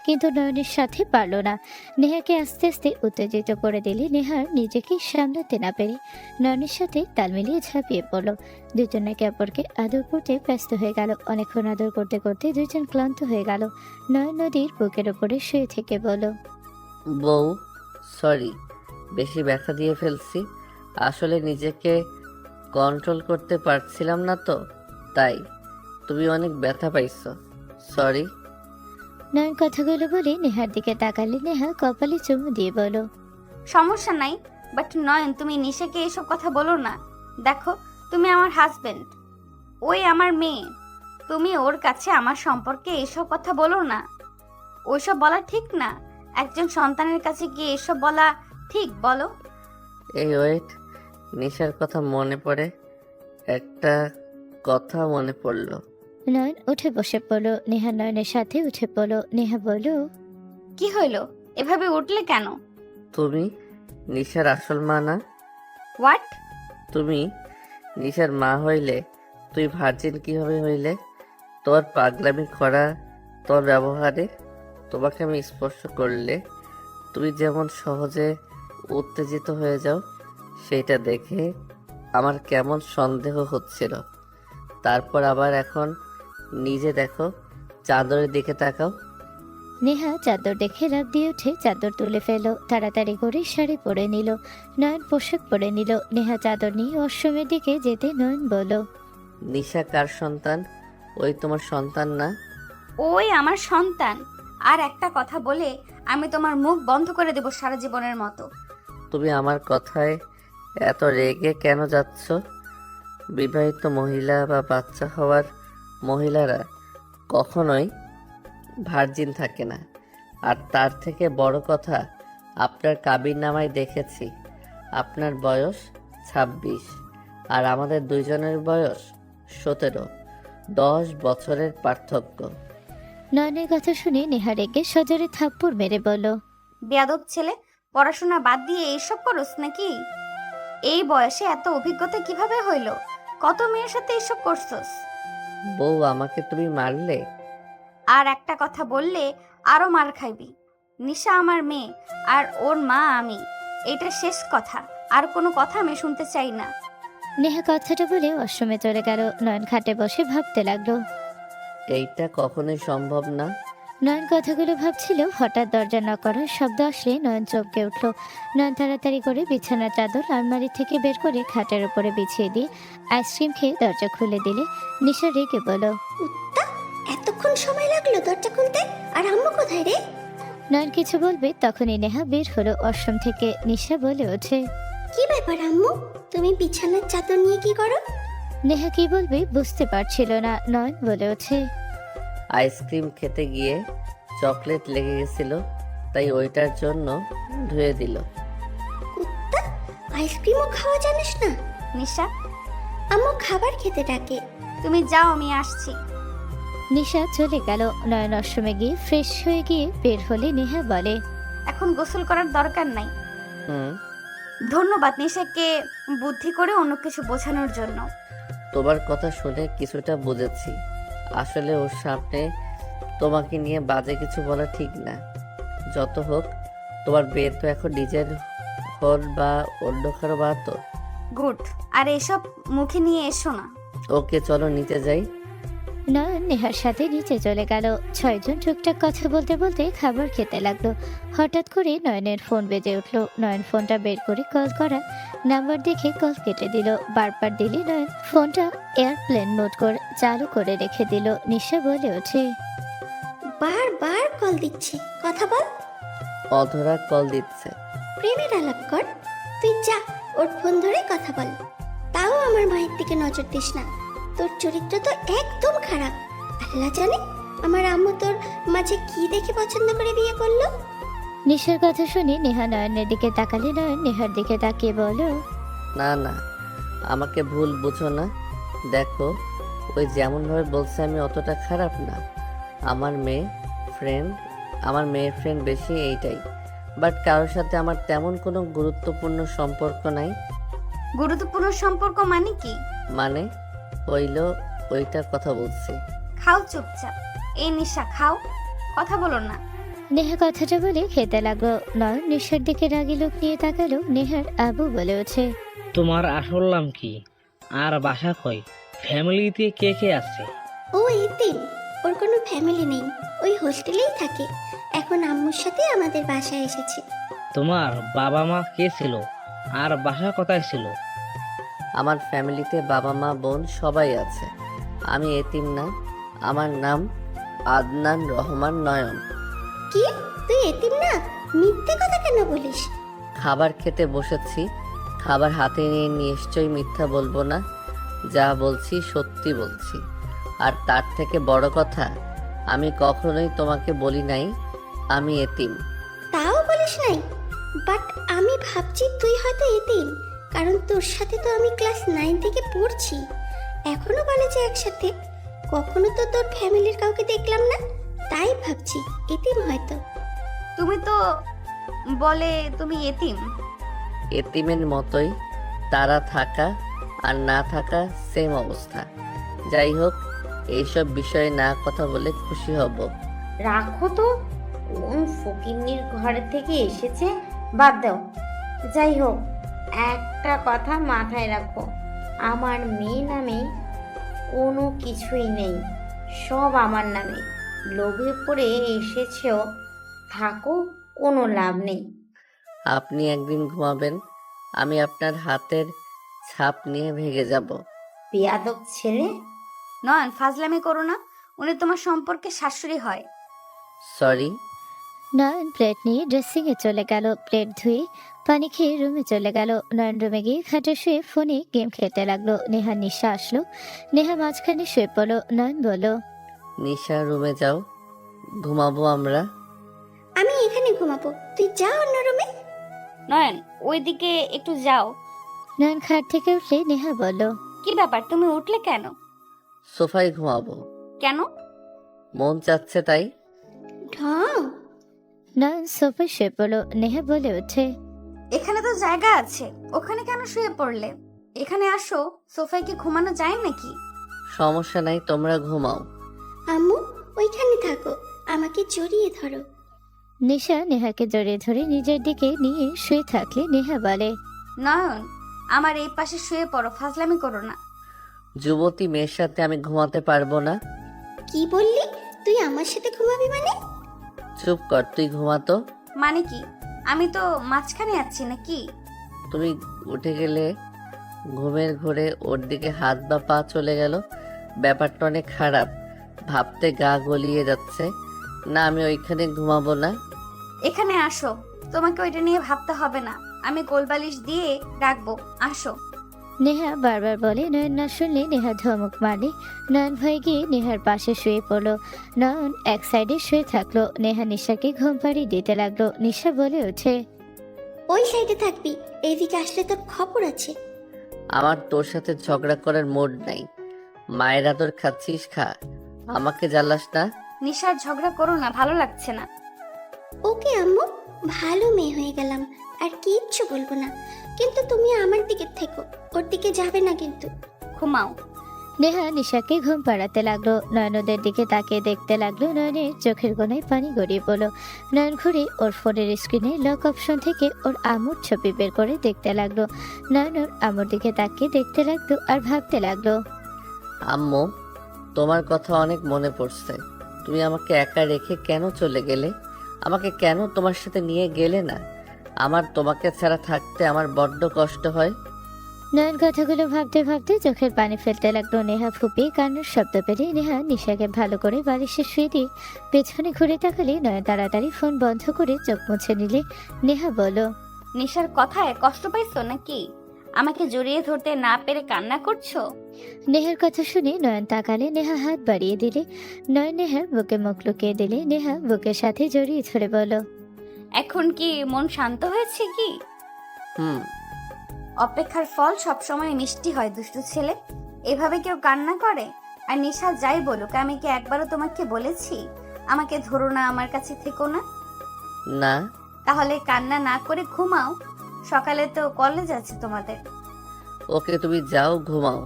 কিন্তু নয়নের সাথে পারল না। নেহাকে আস্তে আস্তে উত্তেজিত করে দিলে নেহার নিজেকে সামলাতে না পেরে নয়নের সাথে তাল মিলিয়ে ঝাঁপিয়ে পড়লো। দুজন একে অপরকে আদর করতে ব্যস্ত হয়ে গেল। অনেকক্ষণ আদর করতে করতে দুজন ক্লান্ত হয়ে গেল। নয়ন নদীর বুকের ওপরে শুয়ে থেকে বলল, বউ, সরি, বেশি ব্যথা দিয়ে ফেলছি। আসলে নিজেকে কন্ট্রোল করতে পারছিলাম না তো, তাই। তুমি অনেক ব্যথা পাইছো, সরি। নয়ন কথাগুলো বলে নেহার দিকে তাকালে নেহা কপালে চুমু দিয়ে বলো, সমস্যা নাই, বাট নয়ন, তুমি নিশাকে এসব কথা বলো না। দেখো, তুমি আমার হাজবেন্ড, ওই আমার মেয়ে। তুমি ওর কাছে আমার সম্পর্কে এসব কথা বলো না। ওইসব বলা ঠিক না। একজন সন্তানের কাছে গিয়ে এসব বলা ঠিক, বলো? এই ওয়েট, নিশার কথা মনে পড়ে। একটা কথা মনে পড়লো। নয়ন উঠে বসে পড়লো। নেহা নয়নের সাথে উঠে পড়লো। নেহা বলল, কি হইলো? এভাবে উঠলে কেন? তুমি নিশার আসল মা না? হোয়াট? তুমি নিশার মা হইলে তুই ভার্জিন কিভাবে হইলে? তোর পাগলামি করা, তোর ব্যবহারে তোমাকে আমি স্পর্শ করলে তুমি যেমন সহজে উত্তেজিত হয়ে যাও, সেটা দেখে আমার কেমন সন্দেহ হচ্ছিল। তারপর আবার এখন নিজে দেখো, চাদরের দিকে তাকাও। নেহা চাদর দেখে রাগ দিয়ে উঠে চাদর তুলে ফেল। তাড়াতাড়ি করে শাড়ি পরে নিল। নয়ন পোশাক পরে নিল। নেহা চাদর নিয়ে অশ্রমের দিকে যেতে নয়ন বলল, নিশা কার সন্তান? ওই তোমার সন্তান না? ওই আমার সন্তান। আর একটা কথা বলে আমি তোমার মুখ বন্ধ করে দেব সারা জীবনের মতো। তুমি আমার কথায় এত রেগে কেন যাচ্ছ? বিবাহিত মহিলা বা বাচ্চা হওয়ার মহিলারা কখনোই ভার্জিন থাকে না। আর তার থেকে বড় কথা, আপনার কাবিননামায় দেখেছি আপনার বয়স 26 আর আমাদের দুইজনের বয়স 17। 10 বছরের পার্থক্য। নয়নের কথা শুনে নেহা রেগে সজোরে থাপ্পড় মেরে বলল, বেয়াদব ছেলে, পড়াশোনা বাদ দিয়ে এইসব করস নাকি? এই বয়সে এত অভিজ্ঞতা কিভাবে হইল? কত মেয়ের সাথে এসব করছস? বউ, আমাকে তুমি মারলে? আর একটা কথা বললে আরো মার খাইবি। নিশা আমার মেয়ে আর ওর মা আমি। এটা শেষ কথা, আর কোনো কথা আমি শুনতে চাই না। নেহা কথাটা বলে অশ্রমে চলে গেল। নয়ন খাটে বসে ভাবতে লাগলো। এইটা কখনোই সম্ভব না। নয়ন কথাগুলো ভাবছিল, হঠাৎ দরজা নক করার শব্দ আসলে নয়ন চমকে উঠল। নয়ন তাড়াতাড়ি করে বিছানার চাদর আলমারি থেকে বের করে খাটের উপরে বিছিয়ে দিয়ে আইসক্রিম খেয়ে দরজা খুলে দিলে নিশা রেগে বলল, উত্তা, এতক্ষণ সময় লাগলো দরজা খুলতে? আর আম্মু কোথায় রে? নয়ন কিছু বলবে তখনই নেহা বের হলো অশ্রম থেকে। নিশা বলে ওঠে, কি ব্যাপার আম্মু, তুমি বিছানার চাদর নিয়ে কি করো? নেহা কি বলবে বুঝতে পারছিল না। নয়ন বলে ওঠে, আইসক্রিম খেতে গিয়ে চকলেট লেগে গেছিল, তাই ওইটার জন্য ধুয়ে দিল। কুত্তা, আইসক্রিমও খাওয়া জানিস না? নিশা, আম্মু খাবার খেতে ডাকে। তুমি যাও, আমি আসছি। নিশা চলে গেল। নয়ন অশ্রমে গিয়ে ফ্রেশ হয়ে গিয়ে বের হলে নেহা বলে, এখন গোসল করার দরকার নাই। হুম, ধন্যবাদ নিশাকে বুদ্ধি করে অন্য কিছু বোঝানোর জন্য। তোমার কথা শুনে কিছুটা বুঝেছি। আসলে ওর সামনে তোমাকে নিয়ে বাজে কিছু বলা ঠিক না। যত হোক, তোমার বিয়ে তো এখন নিজের হল বা অন্য কারো বা তো। গুড। আর এসব মুখে নিয়ে এসো না। ওকে, চলো নিচে যাই। নয়ন নেহার সাথে নিচে চলে গেল। 6 জন টুকটাক কথা বলতে বলতে খাবার খেতে লাগলো। হঠাৎ করে নয়নের ফোন বেজে উঠলো। নয়ন ফোনটা বের করে কল করা নাম্বার দেখে কল কেটে দিল। বারবার দিলে নয়ন ফোনটা এয়ারপ্লেন মোড করে চালু করে রেখে দিল। নিশা বলে ওঠে, বারবার কল দিচ্ছে, কথা বল। অধরা কল দিচ্ছে। প্রেমের আলাপ কর। তুই যা, ওর ফোন ধরে কথা বল। তাও আমার মায়ের দিকে নজর দিস না। তোর চরিত্র তো একদম খারাপ। আল্লাহ জানে আমার আম্মু তোর মাঝে কি দেখে পছন্দ করে বিয়ে করলো। নিশার কথা শুনে নেহা নয়নের দিকে তাকালে নয়ন নেহার দিকে তাকিয়ে বলল, না না, আমাকে ভুল বুঝো না। দেখো, ওই যেমনভাবে বলছে আমি অতটা খারাপ না। আমার মেয়ে ফ্রেন্ড বেশি, এইটাই। বাট কারোর সাথে আমার তেমন কোনো গুরুত্বপূর্ণ সম্পর্ক নাই। গুরুত্বপূর্ণ সম্পর্ক মানে কি? মানে হইল ওইটার কথা বলছি। খাও চুপচাপ। এই নিশা, খাও, কথা বলো না। নেহা কথাটা বলে খেতে লাগলো। নয়ন নিশার দিকে রাগি লোক নিয়ে তাকালো। নেহার আবু বলে ওঠে, তোমার আসল নাম কি? আর বাসা কই? ফ্যামিলিতে কে কে আছে? ও এতিম, ওর কোনো ফ্যামিলি নেই, ওই হোস্টেলেই থাকে। এখন আম্মুর সাথে আমাদের বাসায় এসেছে। তোমার বাবা মা কে ছিল? আর বাসা কোথায় ছিল? আমার ফ্যামিলিতে বাবা মা বোন সবাই আছে। আমি এতিম না। আমার নাম আদনান রহমান নয়ন। কি, তুই এতিম না? মিথ্যে কথা কেন বলিস? খাবার খেতে বসেছি, খাবার হাতে নিয়ে নিশ্চয়ই মিথ্যা বলবো না। যা বলছি সত্যি বলছি। আর তার থেকে বড় কথা, আমি কখনোই তোমাকে বলি নাই আমি এতিম। তাও বলিস নাই? বাট আমি ভাবছি তুই হয়তো এতিম, কারণ তোর সাথে তো আমি ক্লাস 9 থেকে পড়ছি, এখনো কলেজে একসাথে। কখনো তো তোর ফ্যামিলির কাউকে দেখলাম না, তাই ভাবছি এতিম হয়তো। তুমি তো বলে তুমি এতিম। এতিমের মতোই, তারা থাকা আর না থাকা সেম অবস্থা। যাই হোক, এইসব বিষয়ে না কথা বলে খুশি হব। রাখো তো, কোন ফকিন্নির ঘর থেকে এসেছে, বাদ দাও। যাই হোক, একটা কথা মাথায় রাখো, আমার মেয়ে নামে কোনো কিছুই নেই, সব আমার নামে। লোভে পড়ে এসেছেও, থাকো, কোনো লাভ নেই। আপনি একদিন ঘুমাবেন, আমি আপনার হাতের ছাপ নিয়ে ভেগে যাব। বেয়াদব ছেলে। নয়ন, ফাজলামি করো না। উনি তোমার সম্পর্কে শাশুড়ি হয়। সরি। নয়ন প্লেট নিয়ে ড্রেসিংয়ে চলে গেল। প্লেট ধুয়ে পানি খেয়ে রুমে চলে গেল। নয়ন রুমে গিয়ে খাটে শুয়ে ফোনে গেম খেলতে লাগলো। নেহা নিশা আসলো। নেহা মাঝখানে শুয়ে পড়লো। নয়ন বলল, নিশা রুমে যাও, ঘুমাবো আমরা। আমি এখানে ঘুমাবো, তুই যা অন্য রুমে। নয়ন, ওইদিকে একটু যাও। নয়ন খাট থেকে উঠলে নেহা বলল, কি ব্যাপার, তুমি উঠলে কেন? সোফায় ঘুমাবো, কেন? মন চাচ্ছে তাই। ঢং। নয়ন সোফায় শুয়ে পড়লো। নেহা বলে ওঠে, এখানে তো জায়গা আছে, ওখানে কেন শুয়ে পড়লে? এখানে আসো, সোফায় কি ঘুমানো যায় নাকি? সমস্যা নাই, তোমরা ঘুমাও। আম্মু ওইখানে থাকো, আমাকে জড়িয়ে ধরো। নিশা নেহাকে জড়িয়ে ধরে নিজের দিকে নিয়ে শুয়ে থাকলে নেহা বলে, নয়ন, আমার এই পাশে শুয়ে পড়ো, ফাজলামি করো না। যুবতী মেয়ের সাথে আমি ঘুমাতে পারবো না। কি বললি? তুই আমার সাথে ঘুমাবি মানে? চুপ কর, তুই ঘুমাতো। মানে কি? আমি তো মাঝখানে আছি নাকি? তুমি উঠে গেলে ঘুমের ঘোরে ওর দিকে হাত বা পা চলে গেল, ব্যাপারটা অনেক খারাপ, ভাবতে গা গলিয়ে যাচ্ছে। না, আমি ওইখানে ঘুমাবো না। এখানে আসো, তোমাকে ওইটা নিয়ে ভাবতে হবে না, আমি কোলবালিশ দিয়ে রাখবো, আসো। নেহা বারবার বলে। নয়ন না শুনলে নেহা ধমক মারলে। নয়ন ভয়ে গিয়ে নেহার পাশে শুয়ে পড়লো। নয়ন এক সাইডে শুয়ে থাকলো। নেহা নিশাকে ঘুম পাড়িয়ে দিতে লাগলো। নিশা বলে ওঠে, ওই সাইডে থাকবি, এইদিকে আসলে তোর খবর আছে। আমার তোর সাথে ঝগড়া করার মুড নাই। মায়ের আদর খাচ্ছিস, খা, আমাকে জ্বালাস না। নিশার ঝগড়া করো না, ভালো লাগছে না। ওকে আম্মু, ভালো মেয়ে হয়ে গেলাম, আর কিচ্ছু বলবো না। কিন্তু তুমি আমার দিকে থেকো, ওর দিকে যাবে না কিন্তু। ঘুমাও। নেহা নিশাকে ঘুম পাড়াতে লাগলো। নয়নদের দিকে তাকিয়ে দেখতে লাগলো। নয়নের চোখের কোণায় পানি গড়িয়ে পড়লো। নয়ন ঘুরে ওর ফোনের স্ক্রিনে লক অপশন থেকে ওর আম্মুর ছবি বের করে দেখতে লাগলো। নয়ন ওর আম্মুর দিকে তাকিয়ে দেখতে লাগলো আর ভাবতে লাগলো, আম্মু, তোমার কথা অনেক মনে পড়ছে। তুমি আমাকে একা রেখে কেন চলে গেলে? আমাকে কেন তোমার সাথে নিয়ে গেলে না? আমার তোমাকে ছাড়া থাকতে আমার বড্ড কষ্ট হয়। নয়ন কথাগুলো ভাবতে ভাবতে চোখের পানি ফেলতে লাগলো। নেহা ফুপিয়ে কান্নার শব্দ পেলে নেহা নিশাকে ভালো করে বালিশে শুয়ে দিয়ে পেছনে ঘুরে তাকালে নয়ন তাড়াতাড়ি ফোন বন্ধ করে চোখ মুছে নিলে। নেহা বলল, নিশার কথায় কষ্ট পাইছো নাকি? আমাকে জড়িয়ে ধরতে না পেরে কান্না করছো? নেহার কথা শুনে নয়ন তাকালে। নেহা হাত বাড়িয়ে দিলে। নয়ন নেহার বুকে মুখ লুকিয়ে দিলে। নেহা বুকের সাথে জড়িয়ে ধরে বলল, এখন কি মন শান্ত হয়েছে কি? হুম। অপেক্ষার ফল সবসময় মিষ্টি হয় দুষ্টু ছেলে। এভাবে কেউ কান্না করে? আর নিশা যাই বলুক, আমি কি একবারও তোমাকে বলেছি আমাকে ধরো না, আমার কাছে থেকো না? না। তাহলে কান্না না করে ঘুমাও, সকালে তো কলেজ আছে তোমাদের। ওকে, তুমি যাও, ঘুমাও।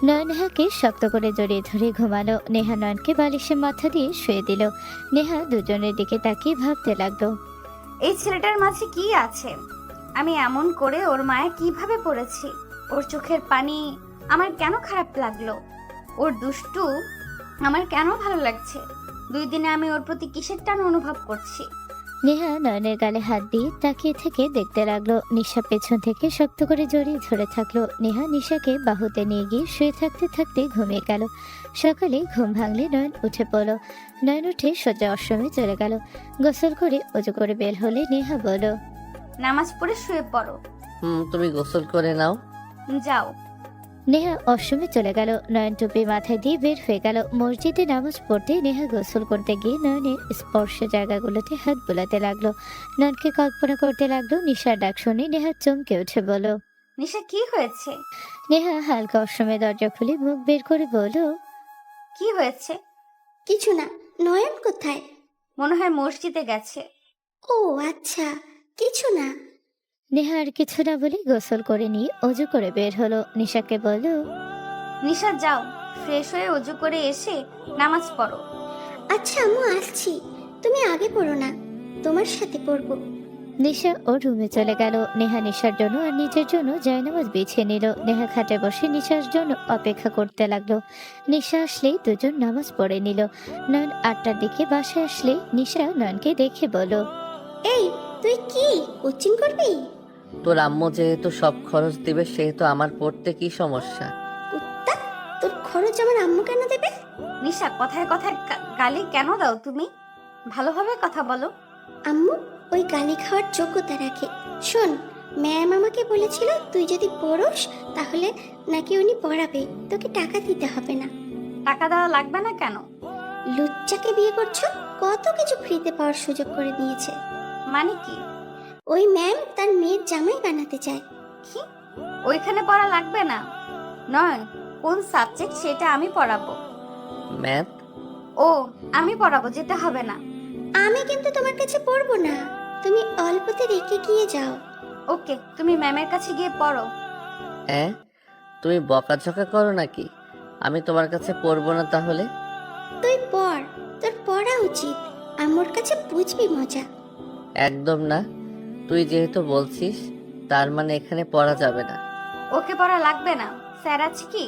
নয়ন নেহাকে শক্ত করে জড়িয়ে ধরে ঘুমালো। নেহা নয়নকে বালিশে মাথা দিয়ে শুয়ে দিল। নেহা দুজনের দিকে তাকিয়ে ভাবতে লাগলো, এই ছেলেটার মাঝে কি আছে? আমি এমন করে ওর মায়া কিভাবে পড়েছি? ওর চোখের পানি আমার কেন খারাপ লাগলো? ওর দুষ্টু আমার কেন ভালো লাগছে? 2 দিনে আমি ওর প্রতি কিসের টান অনুভব করছি। নেহা নয়নের গালে হাত দিয়ে তাকিয়ে থেকে দেখতে লাগলো। নিশা পেছন থেকে শক্ত করে জড়িয়ে ধরে থাকলো। নেহা নিশাকে বাহুতে নিয়ে গিয়ে শুয়ে থাকতে থাকতে ঘুমিয়ে গেল। সকালে ঘুম ভাঙলে নয়ন উঠে পড়ল। নয়ন উঠে সোজা অশ্রমে চলে গেল। গোসল করে অজু করে বের হলে নেহা বলল, নামাজ পড়ে শুয়ে পড়ো। তুমি গোসল করে নাও। যাও। নেহা অশ্রমে চলে গেল। নয়ন টুপি মাথায় দিয়ে বের হয়ে গেল। মসজিদে নামাজ পড়তে নেহা গোসল করতে গিয়ে নয়নের স্পর্শ জায়গাগুলোতে হাত বোলাতে লাগলো। নয়নকে কল্পনা করতে লাগলো। নিশার ডাক শুনে নেহা চমকে উঠে বলল, নিশা, কি হয়েছে? নেহা হালকা অশ্রমে দরজা খুলে মুখ বের করে বলল, কি হয়েছে? কিছু না। নয়ন কোথায়? মনে হয় মসজিদে গেছে। ও আচ্ছা, কিছু না। নেহা আর কিছু না বলে গোসল করে নিয়ে অজু করে বের হলো। নিশাকে বলল, নিশা, যাও, ফ্রেশ হয়ে অজু করে এসে নামাজ পড়ো। আচ্ছা আম্মু, আসছি। তুমি আগে পড়ো না, তোমার সাথে পড়বো। নিশা ওর রুমে চলে গেল। নেহা নিশার জন্য আর নিজের জন্য জায়নামাজ বিছিয়ে নিল। নেহা খাটে বসে নিশার জন্য অপেক্ষা করতে লাগলো। নিশা আসলেই দুজন নামাজ পড়ে নিল। নয়ন 8টার দিকে বাসায় আসলে নিশা নয়নকে দেখে বলো, এই তুই কি কোচিং করবি? তোর আম্মু যেহেতু সব খরচ দিবে সেহেতু আমার পড়তে কি সমস্যা? কুত্তা, তোর খরচ আমার আম্মু কেন দেবে? নিশা কথায় কথায় গালি কেন দাও তুমি? ভালোভাবে কথা বলো। আম্মু ওই গালি খাওয়ার যোগ্যতা রাখে। শোন, ম্যাম আমাকে বলেছিল তুই যদি পড়োস তাহলে নাকি উনি পড়াবে, তোকে টাকা দিতে হবে না। টাকা দেওয়া লাগবে না কেন? লুচ্চাকে বিয়ে করছো, কত কিছু ফ্রিতে পাওয়ার সুযোগ করে দিয়েছে। মানে কি? ওই ম্যাম তার মেয়ের জামাই বানাতে চায়। কি? ওইখানে পড়া লাগবে না। নয়ন, কোন সাবজেক্ট সেটা আমি পড়াবো। ম্যাথ। ও, আমি পড়াবো, যেতে হবে না। আমি কিন্তু তোমার কাছে পড়বো না, তুমি অল্পতে রেখে গিয়ে যাও। ওকে, তুমি ম্যামের কাছে গিয়ে পড়ো। হ্যাঁ, তুমি বকাঝকা করো নাকি? আমি তোমার কাছে পড়বো না তাহলে? তুই পড়, তোর পড়া উচিত। আম্মুর কাছে বুঝবি মজা। একদম না। তুই যেহেতু বলছিস তার মানে এখানে পড়া যাবে না। ওকে পড়া লাগবে না। স্যার আছে কি?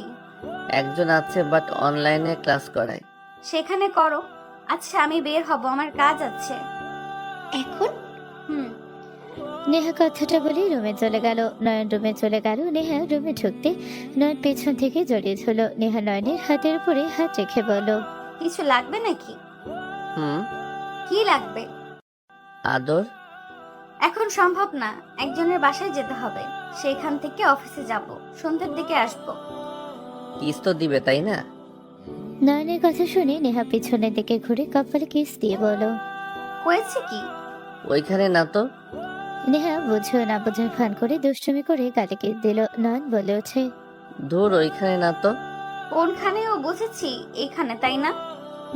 একজন আছে, বাট অনলাইনে ক্লাস করায়। সেখানে করো। আচ্ছা, আমি বের হব, আমার কাজ আছে। এখন হুম। নেহা কথাটা বলে রুমে চলে গেল। নয়ন রুমে চলে গেল। নেহা রুমে ঢুকতে নয়ন পেছন থেকে জড়িয়ে ধরল। নেহা নয়নের হাতের উপরে হাত রেখে বলল, কিছু লাগবে নাকি? হুম। কি লাগবে? আদর। এখন সম্ভব না, একজনের বাসায় যেতে হবে। সেখান থেকে অফিসে যাব, সন্ধ্যের দিকে আসবো। কিস তো দিবে তাই না? নয়নের কথা শুনে নেহা পিছনের দিকে ঘুরে কপালে কিস দিয়ে বলল, হয়েছে কি? ওইখানে না তো। নেহা বুঝেও না বোঝার ভান করে দুষ্টুমি করে গালে কিস দিল। নয়ন বলে ওঠে, ধুর, ওইখানে না তো। কোনখানেও বুঝেছি, এখানে, তাই না?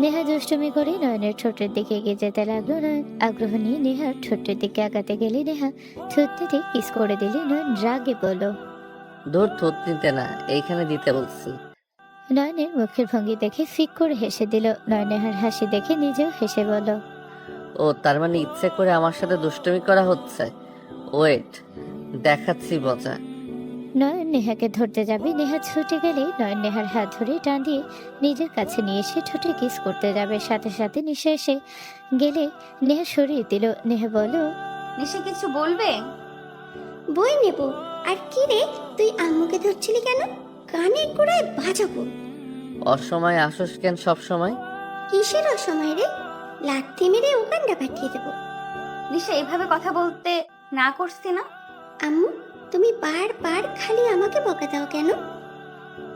নেহা দুষ্টুমি করে নয়নের ঠোঁটের দিকে এগিয়ে যেতে লাগলো। নয়ন আগ্রহ নিয়ে নেহার ঠোঁটের দিকে আগাতে গেলে নেহা থুতনিতে কিস করে দিলে। নয়ন রাগে বলল, ধুর, থুত নিতে না, এইখানে দিতে বলছি। নয়নের মুখের ভঙ্গি দেখে ফিক করে হেসে দিল। নয়ন নেহার হাসি দেখে নিজেও হেসে বলল, ও, তার মানে ইচ্ছে করে আমার সাথে দুষ্টুমি করা হচ্ছে। ওয়েট, দেখাচ্ছি মজা। নয়ন নেহাকে ধরতে যাবে। নেহা ছুটে গেলে নয়ন নেহার হাত ধরে টান দিয়ে নিজের কাছে নিয়ে এসে ঠোঁটে কিস করতে যাবে। সাথে সাথে নিশা এসে গেলে নেহা সরিয়ে দিল। নেহা বলল, নিশা কিছু বলবে? বই নেব। আর কি রে, তুই আম্মুকে ধরছিলি কেন? কানের গোড়ায় বাজাবো। অসময়ে আসোস কেন সব সময়? কিসের অসময় রে? লাথি মেরে উগান্ডা পাঠিয়ে দেবো। নিশা এইভাবে কথা বলতে না করছি না? আম্মু, তুমি বারবার খালি আমাকে বকা দাও কেন?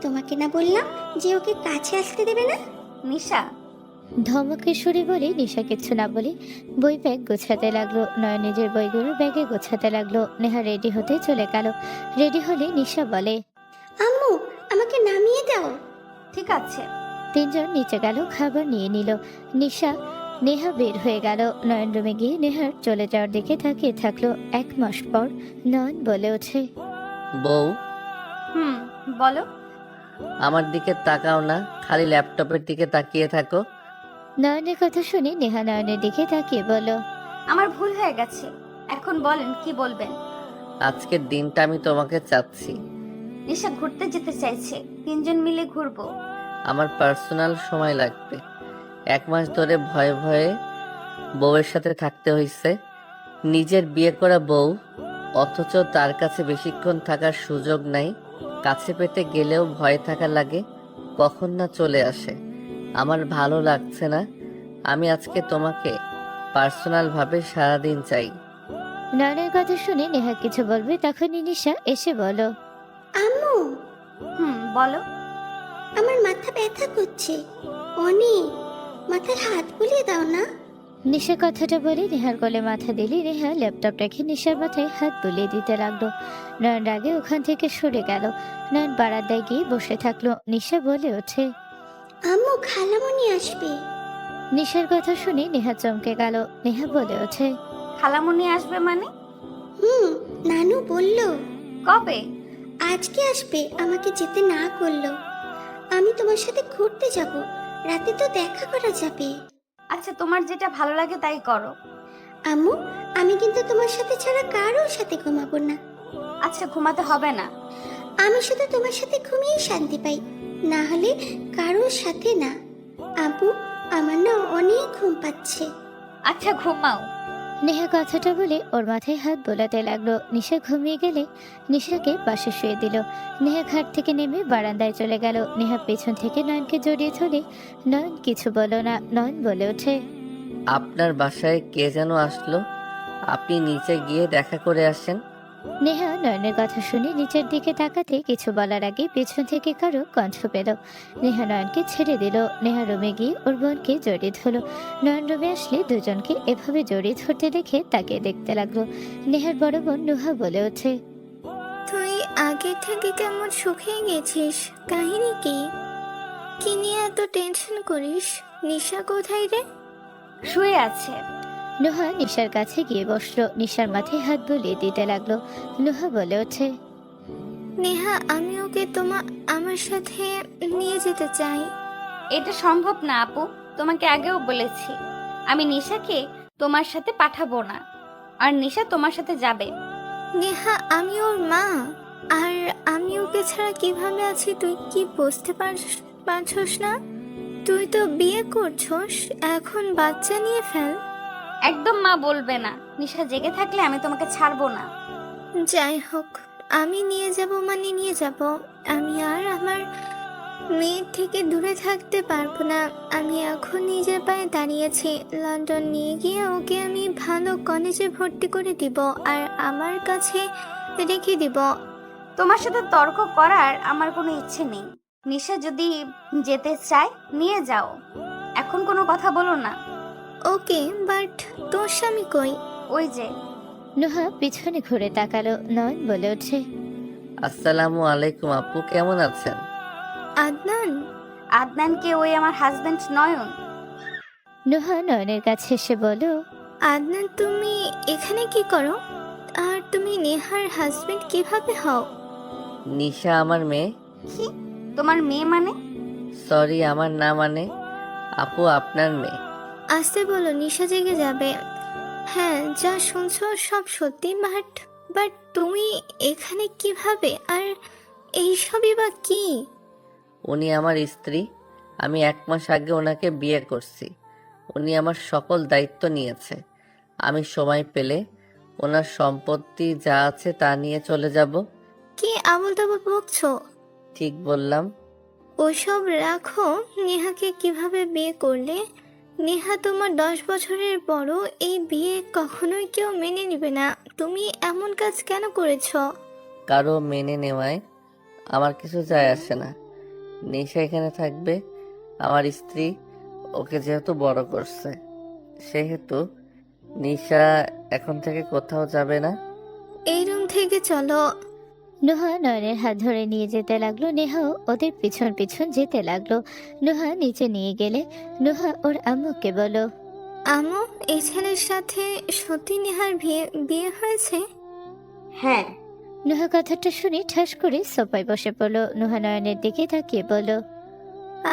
তোমাকে না বললাম যে ওকে কাছে আসতে দেবে না? নিশা, ধমকে সুরে বলে নিশা কিছু না বলে বই ব্যাগ গোছাতে লাগলো। নয়ন নিজের বইগুলো ব্যাগে গোছাতে লাগলো। নেহা রেডি হতে চলে গেল। রেডি হলে নিশা বলে, আম্মু, আমাকে নামিয়ে দাও। ঠিক আছে। তিনজন নিচে গেল, খাবার নিয়ে নিল। নিশা নেহা বের হয়ে গেল। নয়ন রুমে গিয়ে নেহার চলে যাওয়ার দিকে তাকিয়ে থাকলো। 1 মাস পর নয়ন বলে ওঠে, বউ, হুম, বলো। আমার দিকে তাকাও না, খালি ল্যাপটপের দিকে তাকিয়ে থাকো। নয়নের কথা শুনে নেহা নয়নের দিকে তাকিয়ে বলল, আমার ভুল হয়ে গেছে, এখন বলেন কি বলবেন। আজকের দিনটা আমি তোমাকে চাচ্ছি। নিশা ঘুরতে যেতে চাইছে, 3জন মিলে ঘুরবো। আমার পার্সোনাল সময় লাগবে। 1 মাস ধরে ভয়ে ভয়ে বউয়ের সাথে থাকতে হয়েছে। নিজের বিয়ে করা বউ, অথচ তার কাছে বেশিক্ষণ থাকার সুযোগ নাই। কাছে পেতে গেলেও ভয় থাকা লাগে, কখন না চলে আসে। আমার ভালো লাগছে না। আমি আজকে তোমাকে পার্সোনাল ভাবে সারাদিন চাই। নয়নের কথা শুনে নেহা কিছু বলবে তখনই নিশা এসে বলল, আম্মু, হুম, বলো। আমার মাথা ব্যথা করছে অনেক, মাথার হাত বুলিয়ে দাও না। নিশা কথাটা বলে নেহার কোলে মাথা দিলে নেহা ল্যাপটপ রেখে নিশার মাথায় হাত বুলিয়ে দিতে লাগলো। নয়ন রাগে ওখান থেকে সরে গেল। নয়ন বারান্দায় গিয়ে বসে থাকলো। নিশা বলে ওঠে, আম্মু, খালামণি আসবে। নিশার কথা শুনে নেহা চমকে গেল। নেহা বলে ওঠে, খালামুনি আসবে মানে? নানু বলল কবে? আজকে আসবে, আমাকে যেতে না করলো। আমি তোমার সাথে ঘুরতে যাব, রাতে তো দেখা করা যাবে। আচ্ছা, তোমার যেটা ভালো লাগে তাই করো। আম্মু, আমি কিন্তু তোমার সাথে ছাড়া কারোর সাথে ঘুমাবো না। আচ্ছা, ঘুমাতে হবে না। আমি শুধু তোমার সাথে ঘুমিয়ে শান্তি পাই, না হলে কারোর সাথে না। আব্বু, আমার না অনেক ঘুম পাচ্ছে। আচ্ছা, ঘুমাও। নেহা কথাটা বলে ওর মাথায় হাত বোলাতে লাগলো। নিশা ঘুমিয়ে গেলে নিশাকে পাশে শুয়ে দিল। নেহা খাট থেকে নেমে বারান্দায় চলে গেল। নেহা পেছন থেকে নয়নকে জড়িয়ে ধরে, নয়ন কিছু বলো না। নয়ন বলে ওঠে, আপনার বাসায় কে যেন আসলো, আপনি নিচে গিয়ে দেখা করে আসেন। নেহা নয়নের কথা শুনে নিচের দিকে তাকাতে কিছু বলার আগে পেছন থেকে কারো কণ্ঠ পেল। নেহা নয়নকে ছেড়ে দিল। নেহা রুমে গিয়ে ওর বোনকে জড়িয়ে ধরল। নয়ন রুমে আসলে দুজনকে এভাবে জড়িয়ে ধরতে দেখে তাকে দেখতে লাগলো। নেহার বড় বোন নুহা বলে ওঠে, তুই আগে থেকে কেমন শুকিয়ে গেছিস, কাহিনী কি? কি নিয়ে এত টেনশন করিস? নিশা কোথায় রে? শুয়ে আছে। নুহা নিশার কাছে গিয়ে বসলো। নিশার মাথায় হাত বুলিয়ে দিতে লাগলো। নুহা বলে ওঠে, নেহা, আমি ওকে আমার সাথে নিয়ে যেতে চাই। এটা সম্ভব না আপু, তোমাকে আগেও বলেছি আমি নিশাকে তোমার সাথে পাঠাবো না, আর নিশা তোমার সাথে যাবে। নেহা, আমি ওর মা, আর আমি ওকে ছাড়া কিভাবে আছি তুই কি বুঝতে পারছস না? তুই তো বিয়ে করছস, এখন বাচ্চা নিয়ে ফেল। একদম মা বলবে না। নিশা জেগে থাকলে আমি তোমাকে ছাড়বো না। যাই হোক, আমি নিয়ে যাব মানে নিয়ে যাব। আমি আর আমার মেয়ের থেকে দূরে থাকতে পারবো না। আমি এখন নিজের পায়ে দাঁড়িয়েছি। লন্ডন নিয়ে গিয়ে ওকে আমি ভালো কলেজে ভর্তি করে দিব আর আমার কাছে রেখে দিব। তোমার সাথে তর্ক করার আমার কোনো ইচ্ছে নেই। নিশা যদি যেতে চায় নিয়ে যাও, এখন কোনো কথা বলো না। ওকে, বাট তোর স্বামী কই? ওই যে। নুহা পিছনে ঘুরে তাকালো। নয়ন বলে ওঠে, আসসালামু আলাইকুম আপু, কেমন আছেন? আদনান? আদনানকে? ওই আমার হাজবেন্ড নয়ন। নুহা নয়নের কাছে এসে বলো, আদনান, তুমি এখানে কি করো? আর তুমি নেহার হাজবেন্ড কিভাবে হও? নিশা আমার মেয়ে। কি? তোমার মেয়ে মানে? সরি, আমার না মানে আপু, আপনার মেয়ে। আসতে বলো, নিশা জেগে যাবে। হ্যাঁ, যা শুনছো সব সত্যি, বাট তুমি এখানে কিভাবে? আর এইসবই বা কি? উনি আমার স্ত্রী। আমি 1 মাস আগে ওনাকে বিয়ে করছি। উনি আমার সকল দায়িত্ব নিয়েছে। আমি সময় পেলে ওনার সম্পত্তি যা আছে তা নিয়ে চলে যাব। কি আবল তাবল বকছো? ঠিক বললাম। ওসব রাখো। নেহাকে কিভাবে বিয়ে করলে? নেহা তোমার 10 বছরের বড়। এই বিয়ে কখনোই কেউ মেনে নেবে না। তুমি এমন কাজ কেন করেছো? কারো মেনে নেওয়ায় আমার কিছু যায় আসে না। নিশা এখানে থাকবে। আমার স্ত্রী ওকে যেহেতু বড় করছে, সেহেতু নিশা এখন থেকে কোথাও যাবে না। এই রুম থেকে চলো। নুহা নয়নের হাত ধরে নিয়ে যেতে লাগলো। নেহাও ওদের পিছন পিছন যেতে লাগলো। নুহা নিচে নিয়ে গেলে নুহা ওর আম্মুকে বলো, আম্মু, এই ছেলের সাথে সত্যি নেহার বিয়ে হয়েছে? হ্যাঁ। নুহা কথাটা শুনে ঠাস করে সোফায় বসে পড়লো। নুহা নয়নের দিকে তাকিয়ে বলল,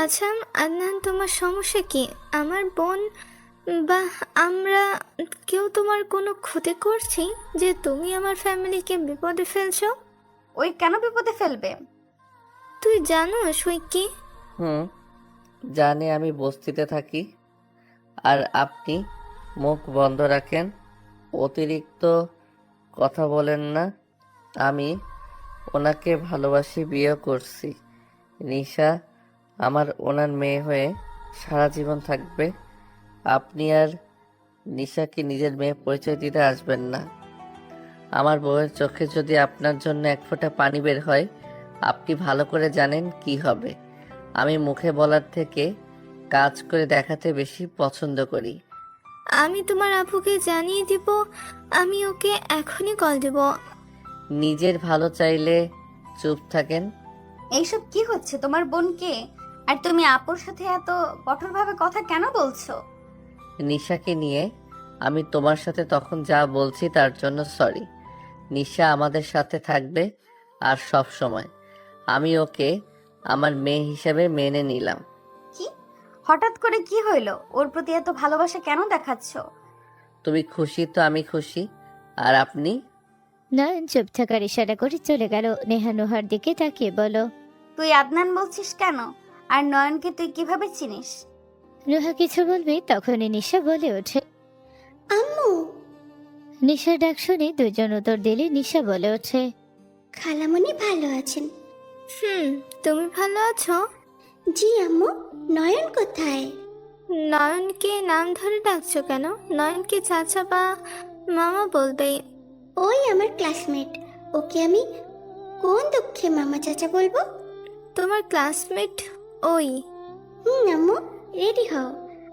আচ্ছা আদনান, তোমার সমস্যা কি? আমার বোন বা আমরা কেউ তোমার কোনো ক্ষতি করছি যে তুমি আমার ফ্যামিলিকে বিপদে ফেলছো? ওই কেন বিপদে ফেলবে? তুই জানো ওই কি? জানি, আমি বস্তিতে থাকি। আর আপনি মুখ বন্ধ রাখেন, অতিরিক্ত কথা বলেন না। আমি ওনাকে ভালোবাসি, বিয়ে করছি। নিশা আমার ওনার মেয়ে হয়ে সারা জীবন থাকবে। আপনি আর নিশাকে নিজের মেয়ে পরিচয় দিতে আসবেন না। আমার বউয়ের চোখে যদি আপনার জন্য 1 ফোঁটা পানি বের হয়, আপনি ভালো করে জানেন কি হবে। আমি মুখে বলার থেকে কাজ করে দেখাতে বেশি পছন্দ করি। আমি তোমার আপুকে জানিয়ে দিব। আমি ওকে এখনই কল দেব। নিজের ভালো চাইলে চুপ থাকেন। এইসব কি হচ্ছে? তোমার বোনকে আর তুমি আপুর সাথে এত কঠোরভাবে কথা কেন বলছো? নিশাকে নিয়ে আমি তোমার সাথে তখন যা বলছি তার জন্য সরি। নিশা আমাদের সাথে থাকবে আর সব সময়। আমি ওকে আমার মেয়ে হিসেবে মেনে নিলাম। কি হঠাৎ করে কি হইলো? ওর প্রতি এত ভালোবাসা কেন দেখাচ্ছ? তুমি খুশি তো আমি খুশি। আর আপনি? নয়ন চুপ থাকার ইশারা করে চলে গেল। নেহা নুহার দিকে তাকিয়ে বলো, তুই আদনান বলছিস কেন? আর নয়নকে তুই কিভাবে চিনিস? নুহা কিছু বলবে তখনই নিশা বলে ওঠে। আম্মু, নিশা ডাক শুনে দুজন উত্তর দিলে নিশা বলে ওঠে। খালামণি ভালো আছেন? তুমি ভালো আছো? জি আম্মু। নয়ন কোথায়? নয়নকে নাম ধরে ডাকছো কেন? নয়নকে চাচা বা মামা বলবে। ওই আমার ক্লাসমেট, ওকে আমি কোন দুঃখে মামা চাচা বলবো? তোমার ক্লাসমেট ওই? আম্মু, রেডি হও।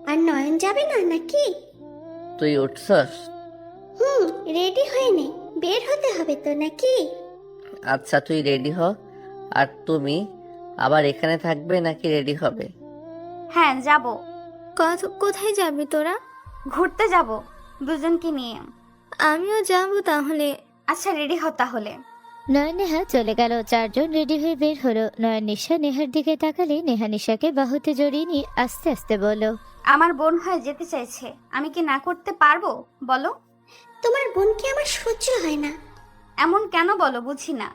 আর নয়ন যাবে না নাকি? তুই উঠছস? রেডি হয়ে নে, বের হতে হবে তো নাকি? আচ্ছা তুই রেডি হ। আর তুমি আবার এখানে থাকবে নাকি রেডি হবে? হ্যাঁ যাব। কোথায় যাবি তোরা? ঘুরতে যাব দুজনকে নিয়ে। আমিও যাব তাহলে। আচ্ছা রেডি হ তাহলে। নয়ন নেহা চলে গেল। চারজন রেডি হয়ে বের হলো। নয়ন নিশা নেহার দিকে তাকালে নেহা নিশাকে বাহুতে জড়িয়ে নিয়ে আস্তে আস্তে বলল, আমার বোন হয়ে যেতে চাইছে, আমি কি না করতে পারবো বলো? তোমার বোনকে আমার সহ্য হয় না। এমন কেন বলো, বুঝি না।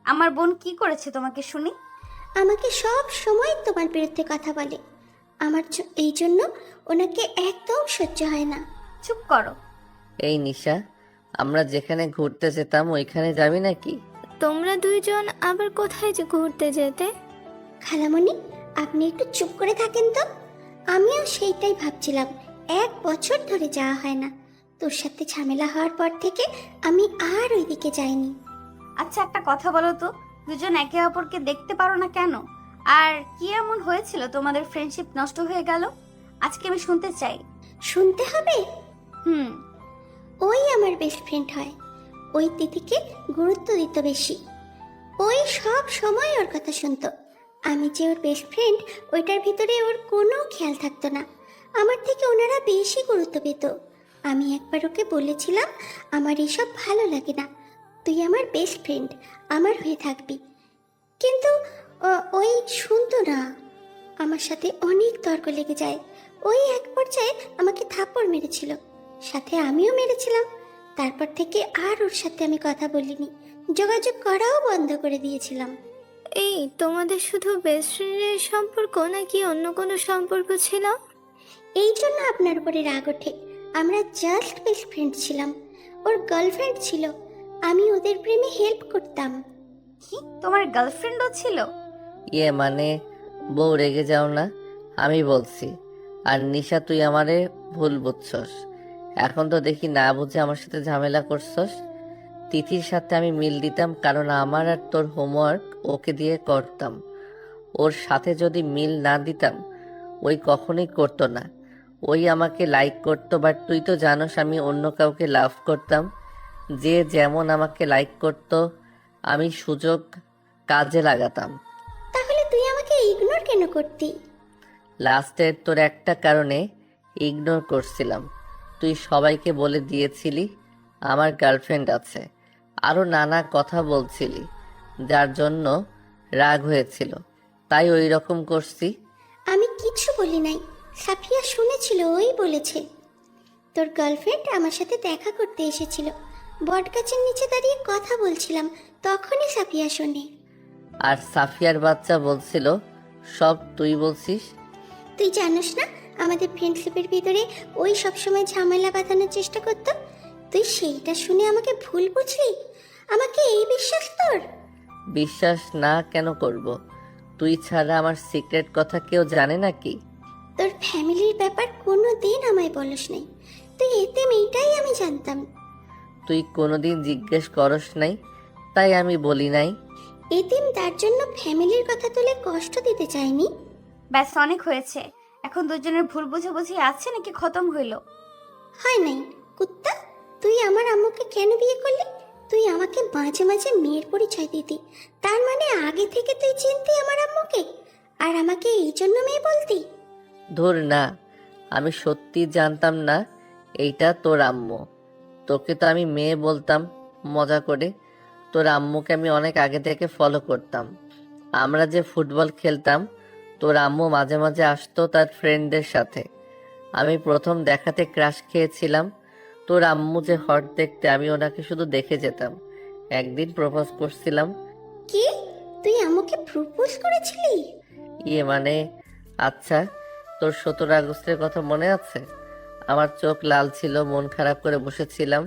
আমার বোন কি করেছে তোমাকে শুনি? আমাকে সব সময় তোমার বিরুদ্ধে কথা বলে। আমার এই জন্য ওনাকে একদম সহ্য হয় না। চুপ করো। এই নিশা, আমরা যেখানে ঘুরতে যেতাম ওইখানে যাবি নাকি? তোমরা দুইজন আবার কোথায় যে ঘুরতে যেতে? খালামণি, আপনি একটু চুপ করে থাকেন তো। আমিও সেইটাই ভাবছিলাম, 1 বছর ধরে যাওয়া হয় না। তোর সাথে ঝামেলা হওয়ার পর থেকে আমি আর ওইদিকে যাইনি। আচ্ছা একটা কথা বলো তো, দুজন একে অপরকে দেখতে পারো না কেন? আর কি এমন হয়েছিল তোমাদের ফ্রেন্ডশিপ নষ্ট হয়ে গেল? আজকে আমি শুনতে চাই। শুনতে হবে? হুম। ওই আমার বেস্ট ফ্রেন্ড হয়। ওই তিথিকে গুরুত্ব দিত বেশি। ওই সব সময় ওর কথা শুনতো। আমি যে ওর বেস্ট ফ্রেন্ড, ওইটার ভিতরে ওর কোনো খেয়াল থাকতো না। আমার থেকে ওনারা বেশি গুরুত্ব পেত। আমি একবার ওকে বলেছিলাম, আমার এসব ভালো লাগে না, তুই আমার বেস্ট ফ্রেন্ড, আমার হয়ে থাকবি। কিন্তু ওই শুনতো না। আমার সাথে অনেক তর্ক লেগে যায়। ওই এক পর্যায়ে আমাকে থাপ্পড় মেরেছিল, সাথে আমিও মেরেছিলাম। তারপর থেকে আর ওর সাথে আমি কথা বলিনি, যোগাযোগ করাও বন্ধ করে দিয়েছিলাম। এই তোমাদের শুধু বেস্ট ফ্রেন্ডের সম্পর্ক নাকি অন্য কোনো সম্পর্ক ছিল? এই জন্য আপনার উপরে রাগ ওঠে। আমরা জাস্ট বেস্ট ফ্রেন্ড ছিলাম। ওর গার্লফ্রেন্ড ছিল, আমি ওদের প্রেমে হেল্প করতাম। কি তোমার গার্লফ্রেন্ডও ছিল? ইয়ে মানে, বউ রেগে যাও না, আমি বলছি। আর নিশা, তুই আমারে ভুল বুঝছস। এখন তো দেখি না বুঝে আমার সাথে ঝামেলা করছস। তিথির সাথে আমি মিল দিতাম কারণ আমার আর তোর হোমওয়ার্ক ওকে দিয়ে করতাম। ওর সাথে যদি মিল না দিতাম, ওই কখনোই করতো না। ওই আমাকে লাইক করতো, বাট তুই তো জানোস আমি অন্য কাউকে লাভ করতাম। যে যেমন আমাকে লাইক করতো আমি সুযোগ কাজে লাগাতাম। তাহলে তুই আমাকে ইগনোর কেন করতি? লাস্টের তোর একটা কারণে ইগনোর করছিলাম। তুই সবাইকে বলে দিয়েছিলি আমার গার্লফ্রেন্ড আছে, আরও নানা কথা বলছিলি, যার জন্য রাগ হয়েছিল, তাই ওই রকম করছি। আমি কিছু বলি নাই, সাফিয়া শুনেছিল, ওই বলেছে। তোর গার্লফ্রেন্ড আমার সাথে দেখা করতে এসেছিল, বটগাছের নিচে দাঁড়িয়ে কথা বলছিলাম, তখনই সাফিয়া শোনে। আর সাফিয়ার বাচ্চা বলছিল সব তুই বলছিস। তুই জানিস না আমাদের ফ্রেন্ডশিপের ভিতরে ওই সবসময় ঝামেলা বাঁধানোর চেষ্টা করতো। তুই সেইটা শুনে আমাকে ভুল বুঝলি? আমাকে এই বিশ্বাস তোর? বিশ্বাস না কেন করব? তুই ছাড়া আমার সিক্রেট কথা কেউ জানে নাকি? তোর ফ্যামিলির ব্যাপার কোনো দিন আমায় বলস নাই। তুই এতে মেয়েটাই আমি জানতাম। তুই কোনোদিন জিজ্ঞেস করস নাই, তাই আমি বলি নাই। এতিম, তার জন্য ফ্যামিলির কথা তুলে কষ্ট দিতে চাইনি। ব্যাস অনেক হয়েছে। এখন দুজনের ভুল বুঝাবুঝি আছে নাকি খতম হইলো? হয় নাই কুত্তা। তুই আমার আম্মুকে কেন বিয়ে করলি? তুই আমাকে মাঝে মাঝে মেয়ের পরিচয় দিতি, তার মানে আগে থেকে তুই চিনতি আমার আম্মুকে, আর আমাকে এই জন্য মেয়ে বলতি? ধুর না, আমি সত্যি জানতাম না এইটা তোর আম্মু। তোকে তো আমি মেয়ে বলতাম মজা করে। তোর আম্মুকে আমি অনেক আগে থেকে ফলো করতাম। আমরা যে ফুটবল খেলতাম, তোর আম্মু মাঝে মাঝে আসতো তার ফ্রেন্ডদের সাথে। আমি প্রথম দেখাতে ক্রাশ খেয়েছিলাম। তোর আম্মু যে হট দেখতে, আমি ওনাকে শুধু দেখে যেতাম। একদিন প্রপোজ করছিলাম। কি, তুই আম্মুকে প্রপোজ করেছিলি? ইয়ে মানে, আচ্ছা তোর 17 আগস্টের কথা মনে আছে? আমার চোখ লাল ছিল, মন খারাপ করে বসেছিলাম।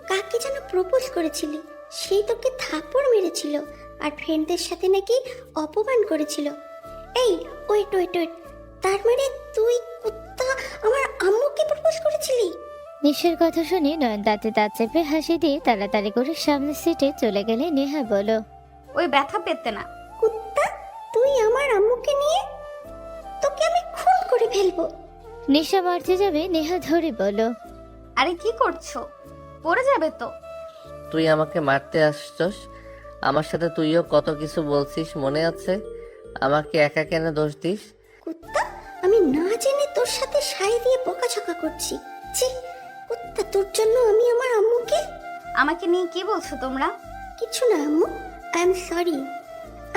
কাকে যেন প্রপোজ করেছিলি? সেই তোকে থাপ্পড় মেরেছিল আর ফ্রেন্ডদের সাথে নাকি অপমান করেছিল। এই ওয়েট ওয়েট ওয়েট, তার মানে তুই কুত্তা আমার আম্মুকে প্রপোজ করেছিলি? নিশার কথা শুনে নয়ন দাঁতে দাঁত চেপে হাসি দিয়ে তাড়াতাড়ি করে সামনের সিটে চলে গেলে নেহা বলল, ওই ব্যথা পেতে না। কুত্তা, তুই আমার আম্মুকে নিয়ে, তোকে আমি খুন করে ফেলবো। নিশা মারতে যাবে, নেহা ধরে বলল, আরে কি করছো? পড়ে যাবে তো। তুই আমাকে মারতে আসছস? আমার সাথে তুইও কত কিছু বলছিস, মনে আছে? আমাকে একা কেন দোষ দিস? কুত্তা, আমি না জেনে তোর সাথে সাই দিয়ে বকাঝকা করছি। ছি কুত্তা, তোর জন্য আমি আমার আম্মুকে। আমাকে নিয়ে কি বলছো তোমরা? কিছু না আম্মু, আই এম সরি।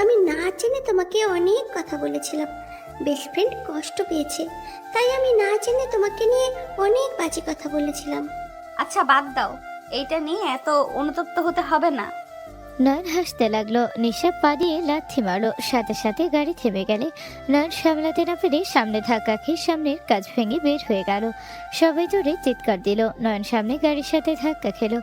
আমি না জেনে তোমাকে অনেক কথা বলেছিলাম। বেস্ট ফ্রেন্ড কষ্ট পেয়েছে, তাই আমি না জেনে তোমাকে নিয়ে অনেক বাজে কথা বলেছিলাম। আচ্ছা বাদ দাও, এইটা নিয়ে এত অনুতপ্ত হতে হবে না। নয়ন হাসতে লাগলো। নিশা পা দিয়ে লাথি মারলো, সাথে সাথে গাড়ি থেমে গেলে নয়ন সামলাতে না পেরে সামনে ধাক্কা খেয়ে সামনের কাজ ভেঙে বের হয়ে গেল। সবাই জোরে চিৎকার দিল। নয়ন সামনে গাড়ির সাথে ধাক্কা খেলো।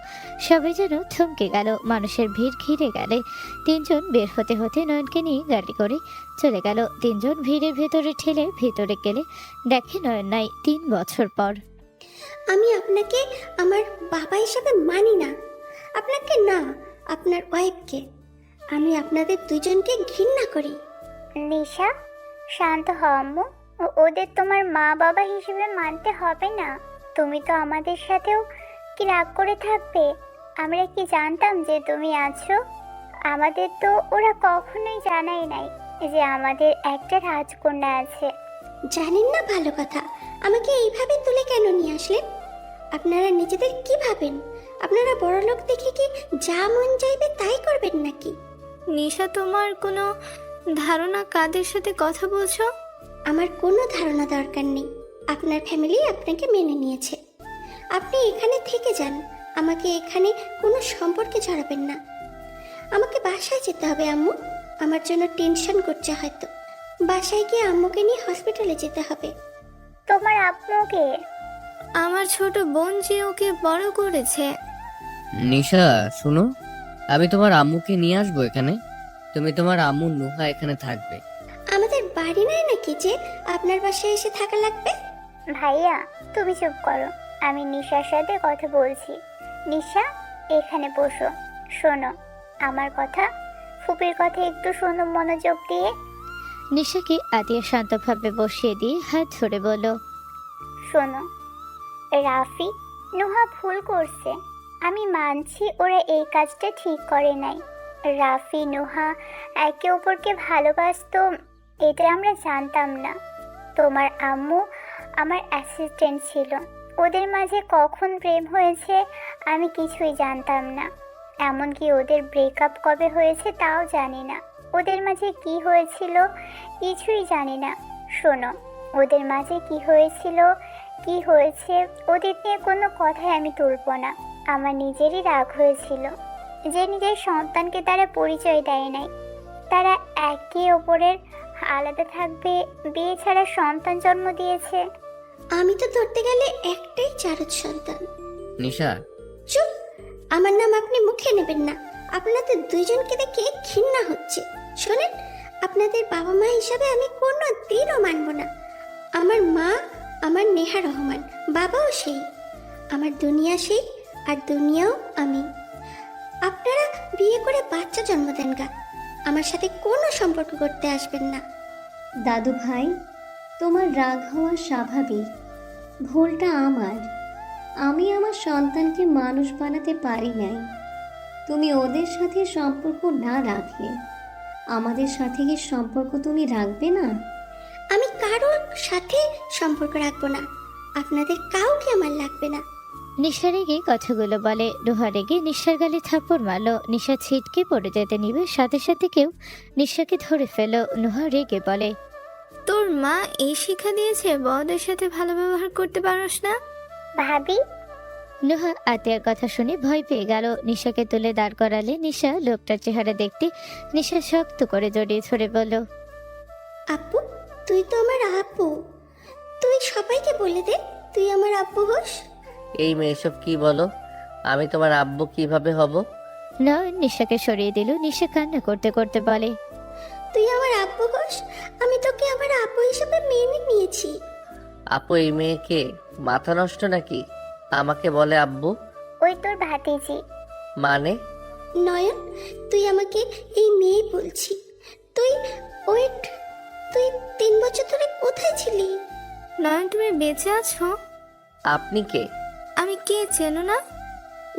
সবাই যেন থমকে গেল। মানুষের ভিড় ঘিরে গেলে তিনজন বের হতে হতে নয়নকে নিয়ে গাড়ি করে চলে গেল। তিনজন ভিড়ের ভেতরে ঠেলে ভেতরে গেলে দেখে নয়ন নাই। 3 বছর পর। আমি আপনাকে আমার বাবা হিসেবে মানি না। আপনাকে না, আপনার ওয়াইফকে। আমি আপনাদের দুজনকে ঘৃণা করি। নিশা, শান্ত হ আম্মু। ওদের তোমার মা বাবা হিসেবে মানতে হবে না। তুমি তো আমাদের সাথেও কি রাগ করে থাকবে? আমরা কি জানতাম যে তুমি আছো? আমাদের তো ওরা কখনোই জানাই নাই যে আমাদের একটা রাজকন্যা আছে। জানেন না, ভালো কথা। আমাকে এইভাবে তুলে কেন নিয়ে আসলেন? আপনারা নিজেদের কি ভাবেন? আপনারা বড় লোক দেখে কি যা মন চাইবে তাই করবেন নাকি? নিশা, তোমার কোনো ধারণা কাদের সাথে কথা বলছো? আমার কোনো ধারণা দরকার নেই। আপনার ফ্যামিলি আপনাকে মেনে নিয়েছে। আপনি এখানে থেকে যান, আমাকে এখানে কোনো সম্পর্কে জড়াবেন না। আমাকে বাসায় যেতে হবে আম্মু। আমার জন্য টেনশন করছে হয়তো। বাসায় গিয়ে আম্মুকে নিয়ে হসপিটালে যেতে হবে। তোমার আম্মুকে? আমার ছোট বোন যে ওকে বড় করেছে। নিশা শুনো, আমি তোমার আম্মুকে নিয়ে আসবো এখানে। তুমি তোমার আম্মু নুহা এখানে থাকবে। আমাদের বাড়ি নাই নাকি যে আপনার বাসায় এসে থাকা লাগবে? ভাইয়া তুমি চুপ করো, আমি নিশার সাথে কথা বলছি। নিশা, এখানে বসো। শোনো আমার কথা, ফুপির কথা একটু শোনো মনোযোগ দিয়ে। নিশাকে আতিয়া শান্তভাবে বসিয়ে দিয়ে হাত ধরে বলল, শোনো রাফি, নুহা ভুল করছে। আমি মানছি ওরা এই কাজটা ঠিক করে নাই। রাফি নুহা একে অপরকে ভালোবাসতো, এটা আমরা জানতাম না। তোমার আম্মু আমার অ্যাসিস্ট্যান্ট ছিল। ওদের মাঝে কখন প্রেম হয়েছে আমি কিছুই জানতাম না। এমনকি ওদের ব্রেকআপ কবে হয়েছে তাও জানি না। ওদের মাঝে কি হয়েছিল কিছুই জানি না। শোনো, ওদের মাঝে কি হয়েছিল কি হয়েছে ওদের নিয়ে কোনো কথাই আমি তুলব না। আমার নিজেরই রাগ হয়েছিল যে নিজের সন্তানকে তারা পরিচয় দেয় নাই। তারা একে অপরের আলাদা থাকবে, বিয়ে ছাড়া সন্তান জন্ম দিয়েছে। আমি তো ধরতে গেলে একটাই চারজ সন্তান। নিশা চুপ, আমার নাম আপনি মুখে নেবেন না। আপনাদের দুইজনকে দেখে ঘৃণা হচ্ছে। শোনেন, আপনাদের বাবা মা হিসাবে আমি কোনো দিনও মানব না। আমার মা আমার নেহা রহমান, বাবাও সেই। আমার দুনিয়া সেই, আর দুনিয়াও আমি। আপনারা বিয়ে করে বাচ্চা জন্ম দেন গা, আমার সাথে কোনো সম্পর্ক করতে আসবেন না। দাদু ভাই, তোমার রাগ হওয়া স্বাভাবিক। ভুলটা আমার। আমি আমার সন্তানকে মানুষ বানাতে পারি নাই। তুমি ওদের সাথে সম্পর্ক না রাখলে আমাদের সাথে কি সম্পর্ক তুমি রাখবে না? আমি কারোর সাথে সম্পর্ক রাখবো না। আপনাদের কাউকে আমার লাগবে না। নিশা রেগে কথাগুলো বলে। রুহা রেগে নিশার গালে থাপ্পড় মারলো। নিশা ছিটকে পড়ে যেতে নিবে, সাথে সাথে কেউ নিশাকে ধরে ফেলো। নুহা রেগে বলে, তোর মা এই শিক্ষা দিয়েছে বড়দের সাথে ভালো ব্যবহার করতে পারোস না? ভাবি, নুহা আতিয়ার কথা শুনে ভয় পেয়ে গেল। নিশাকে তুলে দাঁড় করালে নিশা লোকটার চেহারা দেখতে নিশা শক্ত করে জড়িয়ে ধরে বলল, আপু, তুই তো আমার আপু। তুই সবাইকে বলে দে তুই আমার আব্বু হোস। এই মেয়ে এসব কি বলো? আমি তোমার আব্বু কিভাবে হব? নয়ন নিশাকে সরিয়ে দিল। নিশা কান্না করতে করতে বলে, তুই আমার আব্বু হোস। আমি তোকে আমার আব্বু হিসেবে মেনে নিয়েছি। আপু, এই মেয়েকে মাথা নষ্ট নাকি? আমাকে বলে আব্বু? ওই তোর ভাতিজি। মানে? নয়ন, তুই আমাকে এই মেয়ে বলছি। তুই ওয়েট, তুই 3 বছর ধরে কোথায় ছিলি? নয়ন তুমি বেঁচে আছো? আপনি কে? আমি কে চেনো না?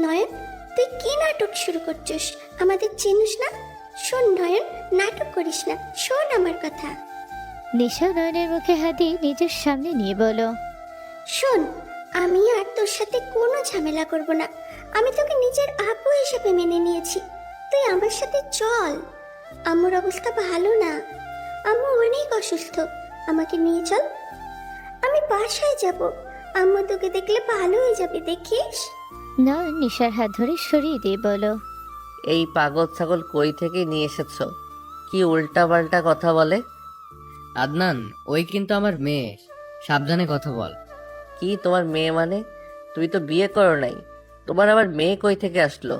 নয়ন, তুই কি নাটক শুরু করছিস? আমাদের চিনিস না? শোন নয়ন, নাটক করিস না, শোন আমার কথা। নিশা নয়নের মুখে হাত দিয়ে নিজের সামনে নিয়ে বলল, শোন, আমি আর তোর সাথে কোনো ঝামেলা করব না। আমি তোকে নিজের আপু হিসেবে মেনে নিয়েছি। তুই আমার সাথে চল। আম্মুর অবস্থা ভালো না, আম্মু অনেক অসুস্থ। আমাকে নিয়ে চল, আমি বাসায় যাব। আম্মু তোকে দেখলে ভালো হয়ে যাবে, দেখিস। নয়ন নিশার হাত ধরে সরিয়ে দিয়ে বলল, এই পাগল ছাগল কই থেকে নিয়ে এসেছো? কি উল্টা পাল্টা কথা বলে? আদনান, ওই কিন্তু আমার মেয়ে, সাবধানে কথা বল। কি তোমার মেয়ে মানে? তুমি তো বিয়ে করো নাই, তোমার আবার মেয়ে কই থেকে আসলো?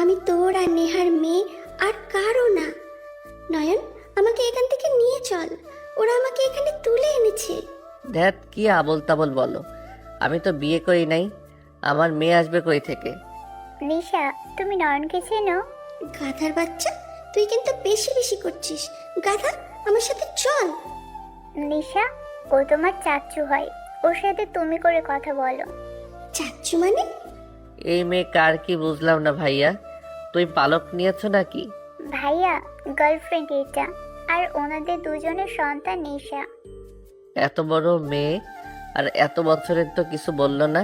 আমি তোর আর নেহার মেয়ে, আর কারো না। নয়ন, আমাকে এখান থেকে নিয়ে চল। ওরা আমাকে এখানে তুলে এনেছে। ধ্যাত, কি আবল তাবল বলো? আমি তো বিয়ে করি নাই, আমার মেয়ে আসবে কই থেকে? নিশা, তুমি নয়নকে চেনো? গাধার বাচ্চা, তুই কিন্তু বেশি বেশি করছিস। গাধা, আমার সাথে চল। নিশা, ও তোমার চাচ্চু হয়, ওর সাথে তুমি করে কথা বলো। চাচ্চু মানে? এই মেয়ে কার কি বুঝলাম না ভাইয়া। তুই পালক নিয়েছো নাকি? ভাইয়া, গার্লফ্রেন্ড এটা, আর ওনাদের দুজনের সন্তান নিশা। এত বড় মেয়ে আর এত বছরের তো কিছু বললো না।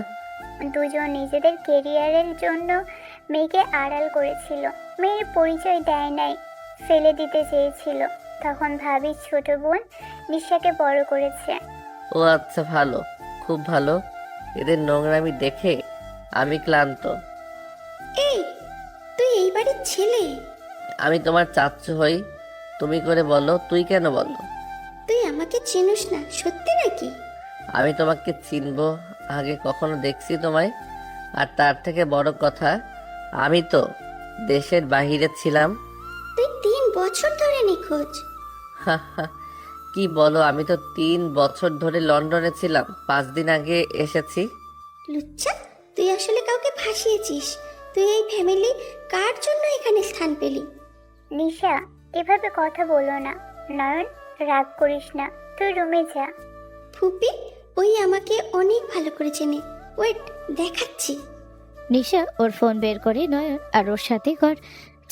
দুজন নিজেদের কেরিয়ারের জন্য মেয়েকে আড়াল করেছিল। মেয়ের পরিচয় দেয় নাই, ফেলে দিতে চেয়েছিল। তখন ভাবি ছোট বোন নিশাকে বড় করেছে। ও আচ্ছা, ভালো, খুব ভালো। এদের নোংরামি দেখে আমি ক্লান্ত। এই, তুই এই বাড়ির ছেলে? আমি তোমার চাচ্চু হই, তুমি করে বলো। তুই কেন বলো? তুই আমাকে চিনিস না, সত্যি নাকি? আমি তোমাকে চিনবো? আগে কখনো দেখছি তোমায়? আর তার থেকে বড় কথা, আমি তো দেশের বাহিরে ছিলাম। তুই 3 বছর ধরে নিখোঁজ। কি বলো? আমি তো 3 বছর ধরে লন্ডনে ছিলাম, 5 দিন আগে এসেছি। লুচ্চা, তুই আসলে কাউকে ফাঁসিয়েছিস। তুই এই ফ্যামিলি কার জন্য এখানে স্থান পেলি? নিশা, এভাবে কথা বলো না। নয়ন, রাগ করিস না, তুই রুমে যা। ফুপি, ওই আমাকে অনেক ভালো করে চেনে। ওয়েট, দেখাচ্ছি। নিশা ওর ফোন বের করে নয়ন আর ওর সাথে কর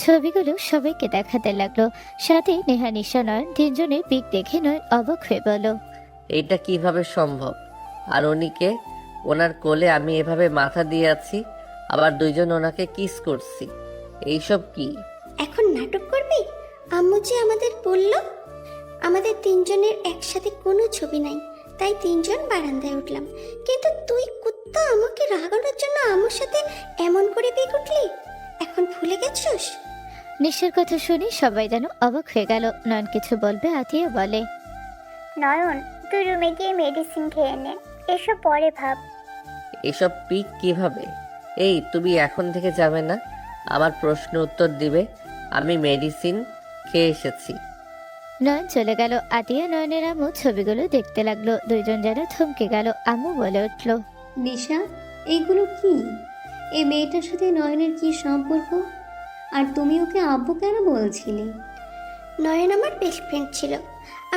ছবিগুলো সবাইকে দেখাতে লাগলো। সাথে নেহা, নিশা, নয়ন তিনজনের পিক দেখে নয়ন অবাক হয়ে বলল, এইটা কিভাবে সম্ভব? আর উনিকে, ওনার কোলে আমি এভাবে মাথা দিয়ে আছি, আবার দুইজন ওনাকে কিস করছি। এইসব কি? এখন নাটক করবি? আম্মু যে আমাদের বলল আমাদের 3 জনের একসাথে কোনো ছবি নাই, তাই 3 জন বারান্দায় উঠলাম। কিন্তু তুই কুত্তা, আমাকে রাগানোর জন্য আম্মুর সাথে এমন করে বিয়ে করলি। এখন ভুলে গেছিস? নিশার কথা শুনে সবাই যেন অবাক হয়ে গেল। নয়ন কিছু বলবে, আতিয়া বলে, নয়ন, তুই রুমে গিয়ে মেডিসিন খেয়ে নে, এসব পরে ভাব। এসব পিক কিভাবে? এই, তুমি এখন থেকে যাবে না, আমার প্রশ্ন উত্তর দিবে। আমি মেডিসিন খেয়ে এসেছি। নয়ন চলে গেল। আতিয়া নয়নের আম্মু ছবিগুলো দেখতে লাগলো। দুইজন যেন থমকে গেল। আম্মু বলে উঠল, নিশা, এইগুলো কি? এই মেয়েটার সাথে নয়নের কি সম্পর্ক? আর তুমি ওকে আব্বু কেন বলছিলে? নয়ন আমার বেস্ট ফ্রেন্ড ছিল,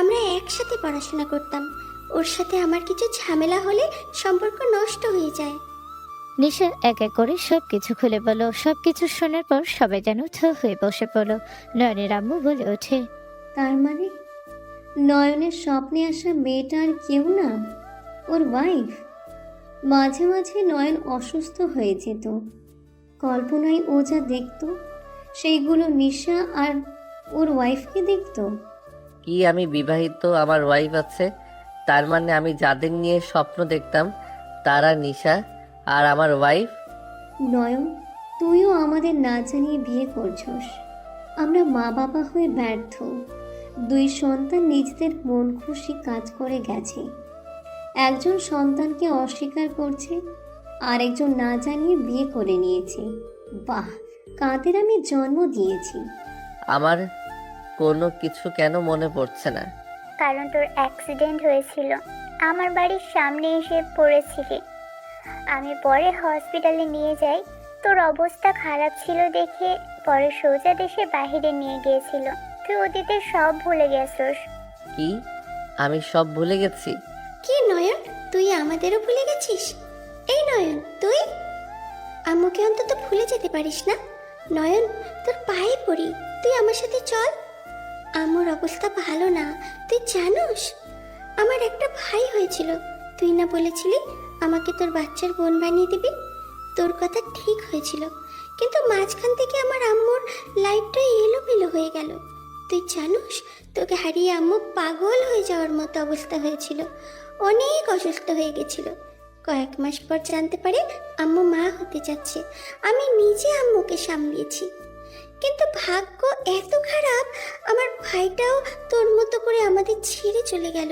আমরা একসাথে পড়াশোনা করতাম। ওর সাথে আমার কিছু ঝামেলা হলে সম্পর্ক নষ্ট হয়ে যায়। নিশা এক এক করে সবকিছু খুলে বলল। সবকিছু শোনার পর সবাই যেন থ হয়ে বসে পড়ল। নয়নের আম্মু বলে ওঠে, তার মানে নয়নের স্বপ্নে আসা মেয়েটা আর কেউ না, ওর ওয়াইফ। মাঝে মাঝে নয়ন অসুস্থ হয়ে যেত, কল্পনায় ও যা দেখতো সেইগুলো নিশা আর ওর ওয়াইফকে দেখতো। কি আমি বিবাহিত, আমার ওয়াইফ আছে? তার মানে আমি যাদের নিয়ে স্বপ্ন দেখতাম তারা নিশা আর আমার ওয়াইফ? নয়ন, তুইও আমাদের না জানিয়ে বিয়ে করছস। আমরা মা বাবা হয়ে ব্যর্থ। 2 সন্তান নিজেদের মন খুশি কাজ করে গেছে। একজন সন্তানকে অস্বীকার করছে, আর একজন না জানিয়ে বিয়ে করে নিয়েছে। বাহ, কাদের আমি জন্ম দিয়েছি। আমার কোনো কিছু কেন মনে পড়ছে না? কারণ তোর অ্যাক্সিডেন্ট হয়েছিল, আমার বাড়ির সামনে এসে পড়েছিলি। আমি পরে হসপিটালে নিয়ে যাই, তোর অবস্থা খারাপ ছিল দেখে পরে সোজা দেশে বাইরে নিয়ে গিয়েছিল। তুই অতীতের সব ভুলে গেছস। কি আমি সব ভুলে গেছি? কি নয়ন, তুই আমাদেরও ভুলে গেছিস? এই নয়ন, তুই আম্মুকে অন্তত ভুলে যেতে পারিস না? নয়ন, তোর পায়ে পড়ি, তুই আমার সাথে চল। আম্মুর অবস্থা ভালো না, তুই জানোস? আমার একটা ভাই হয়েছিল, তুই না বলেছিলি আমাকে তোর বাচ্চার বোন বানিয়ে দিবি? তোর কথা ঠিক হয়েছিল, কিন্তু মাঝখান থেকে আমার আম্মুর লাইফটা এলোমেলো হয়ে গেল। তুই জানোস, তোকে হারিয়ে আম্মু পাগল হয়ে যাওয়ার মতো অবস্থা হয়েছিল, অনেক অসুস্থ হয়ে গেছিল। কয়েক মাস পর জানতে পারে আম্মু মা হতে যাচ্ছে। আমি নিজে আম্মুকে সামলিয়েছি, কিন্তু ভাগ্য এত খারাপ, আমার ভাইটাও তোর মতো করে আমাদের ছেড়ে চলে গেল।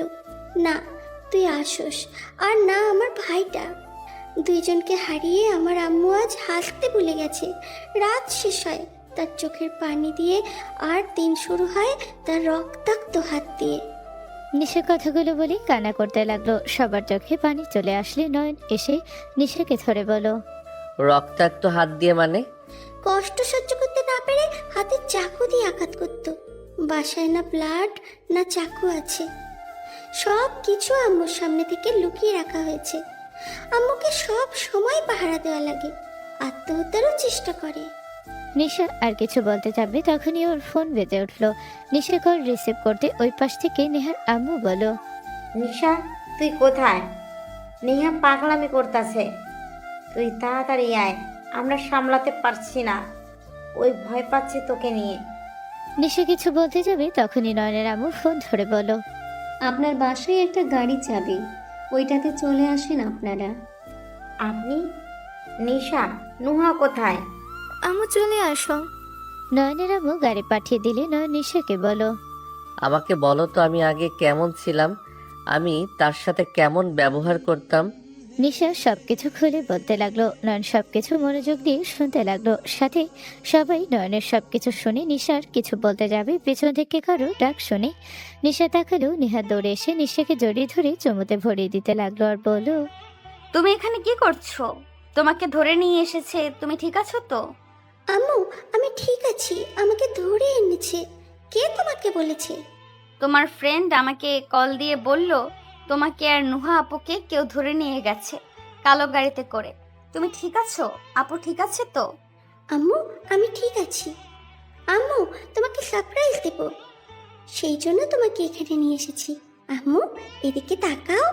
না তুই আসোস, আর না আমার ভাইটা। 2 জনকে হারিয়ে আমার আম্মু আজ হাসতে ভুলে গেছে। রাত শেষ হয় তার চোখের পানি দিয়ে, আর দিন শুরু হয় তার রক্তাক্ত হাত দিয়ে। নিশা কথাগুলো বলে কান্না করতে লাগলো। সবার চোখে পানি চলে আসলে নয়ন এসে নিশাকে ধরে বলো, রক্তাক্ত হাত দিয়ে মানে? কষ্ট সহ্য করতে না পেরে হাতে চাকু দিয়ে আঘাত করত। বাসায় না ব্লাড না চাকু আছে, সব কিছু আম্মুর সামনে থেকে লুকিয়ে রাখা হয়েছে। আম্মুকে সব সময় পাহারা দেওয়া লাগে, আত্মহত্যারও চেষ্টা করে। নিশা আর কিছু বলতে যাবে তখনই ওর ফোন বেজে উঠলো। নিশা কল রিসিভ করতে ওই পাশ থেকে নেহার আম্মু বলো, নিশা তুই কোথায়? নেহা পাগলামি করতেছে, তুই তাড়াতাড়ি আয়, আমরা সামলাতে পারছি না, ওই ভয় পাচ্ছে তোকে নিয়ে। নিশা কিছু বলতে যাবে তখনই নয়নের আম্মু ফোন ধরে বলো, আপনার বাসায় একটা গাড়ি যাবে, ওইটাতে চলে আসেন আপনারা। আপনি? নিশা, নুহা কোথায়? আম্মু চলে আসো। নয়নের আম্মু গাড়ি পাঠিয়ে দিলে নয়ন নিশাকে বলো, আমাকে বলো তো আমি আগে কেমন ছিলাম, আমি তার সাথে কেমন ব্যবহার করতাম? নিশা সবকিছু খুলে বলতে লাগলো। নয়ন সবকিছু মনোযোগ দিয়ে শুনতে লাগলো। সাথে সবাই নয়নের সবকিছু শুনে নিশার কিছু বলতে যাবে, পেছন থেকে কারো ডাক শুনে নিশা তাকালো। নেহা দৌড়ে এসে নিশাকে জড়িয়ে ধরে চুমুতে ভরিয়ে দিতে লাগলো আর বলল, তুমি এখানে কি করছো? তোমাকে ধরে নিয়ে এসেছে, তুমি ঠিক আছো তো? আম্মু, আমি ঠিক আছি, আমাকে ধরে এনেছে। কে তোমাকে বলেছে? তোমার ফ্রেন্ড আমাকে কল দিয়ে বলল তোমাকে আর নুহা আপুকে কেউ ধরে নিয়ে গেছে কালো গাড়িতে করে। তুমি ঠিক আছো? আপু ঠিক আছে তো? আম্মু, আমি ঠিক আছি। আম্মু, তোমাকে সারপ্রাইজ দেব, সেই জন্য তোমাকে এখানে নিয়ে এসেছি। আম্মু, এদিকে তাকাও।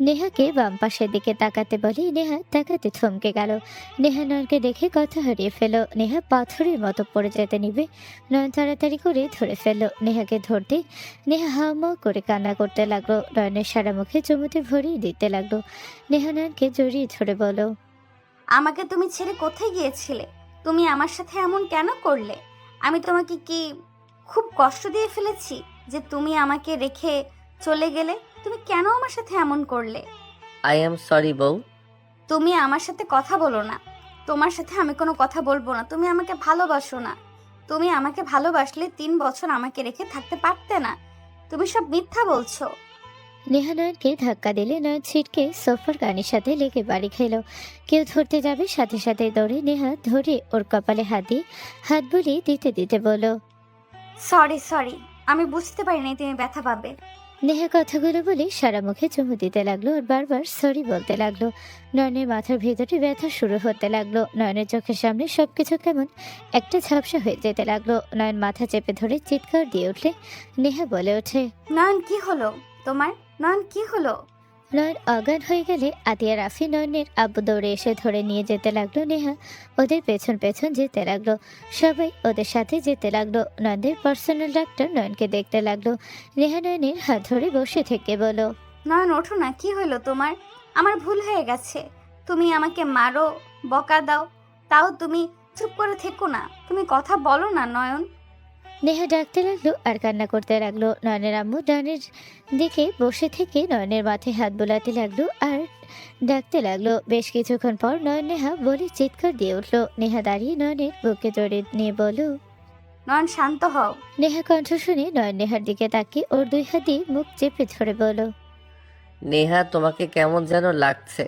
নেহাকে বাম পাশের দিকে তাকাতে বলে নেহা তাকাতে থমকে গেল। নেহা নয়নকে দেখে কথা হারিয়ে ফেল। নেহা পাথরের মতো পড়ে যেতে নিবে, নয়ন তাড়াতাড়ি করে ধরে ফেলল। নেহাকে ধরতে নেহা হাউমাউ করে কান্না করতে লাগলো। নয়নের সারা মুখে চুমুতে ভরিয়ে দিতে লাগলো। নেহা নয়নকে জড়িয়ে ধরে বলো, আমাকে তুমি ছেড়ে কোথায় গিয়েছিলে? তুমি আমার সাথে এমন কেন করলে? আমি তোমাকে কি খুব কষ্ট দিয়ে ফেলেছি যে তুমি আমাকে রেখে চলে গেলে? তুমি কেন আমার সাথে এমন করলে? আই এম সরি বউ। তুমি আমার সাথে কথা বলো না, তোমার সাথে আমি কোনো কথা বলবো না। তুমি আমাকে ভালোবাসো না। তুমি আমাকে ভালোবাসলে 3 বছর আমাকে রেখে থাকতে পারতে না। তুমি সব মিথ্যা বলছো। নেহা নয়নকে ধাক্কা দিলে নয়ন ছিটকে সোফার কানের সাথে লেগে বাড়ি খেল। কেউ ধরতে যাবে সাথে সাথে দৌড়ে নেহা ধরে ওর কপালে হাত দিয়ে হাত বুলিয়ে দিতে দিতে বলো, সরি সরি, আমি বুঝতে পারিনি তুমি ব্যথা পাবে। নেহা কথাগুলো বলে সারা মুখে চুমু দিতে লাগলো আর বারবার সরি বলতে লাগলো। নয়নের মাথার ভেতরে ব্যথা শুরু হতে লাগলো। নয়নের চোখের সামনে সবকিছু কেমন একটা ঝাপসা হয়ে যেতে লাগলো। নয়ন মাথা চেপে ধরে চিৎকার দিয়ে উঠলে নেহা বলে ওঠে, নয়ন কি হলো তোমার? নয়ন কি হলো? নয়ন অজ্ঞান হয়ে গেলে আতিয়া রাফি নয়নের আব্বু দৌড়ে এসে ধরে নিয়ে যেতে লাগলো। নেহা ওদের পেছন পেছন যেতে লাগলো। সবাই ওদের সাথে যেতে লাগলো। নয়নের পার্সোনাল ডাক্তার নয়নকে দেখতে লাগলো। নেহা নয়নের হাত ধরে বসে থেকে বলো, নয়ন ওঠো না, কি হলো তোমার? আমার ভুল হয়ে গেছে, তুমি আমাকে মারো, বকা দাও, তাও তুমি চুপ করে থেকো না। তুমি কথা বলো না নয়ন। নেহা ডাকতে লাগলো আর কান্না করতে লাগলো। নয়নের আম্মু ডানের দিকে বসে থেকে নয়নের মাথায় হাত বোলাতে লাগলো আর ডাকতে লাগলো। বেশ কিছুক্ষণ পর নয়ন নেহা বলে চিৎকার দিয়ে উঠলো। নেহা দাঁড়িয়ে নয়নের বুকে জড়িয়ে নিয়ে বলল, নয়ন শান্ত হও। নেহা কণ্ঠ শুনে নয়ন নেহার দিকে তাকিয়ে ওর 2 হাত দিয়ে মুখ চেপে ধরে বলল, নেহা তোমাকে কেমন যেন লাগছে।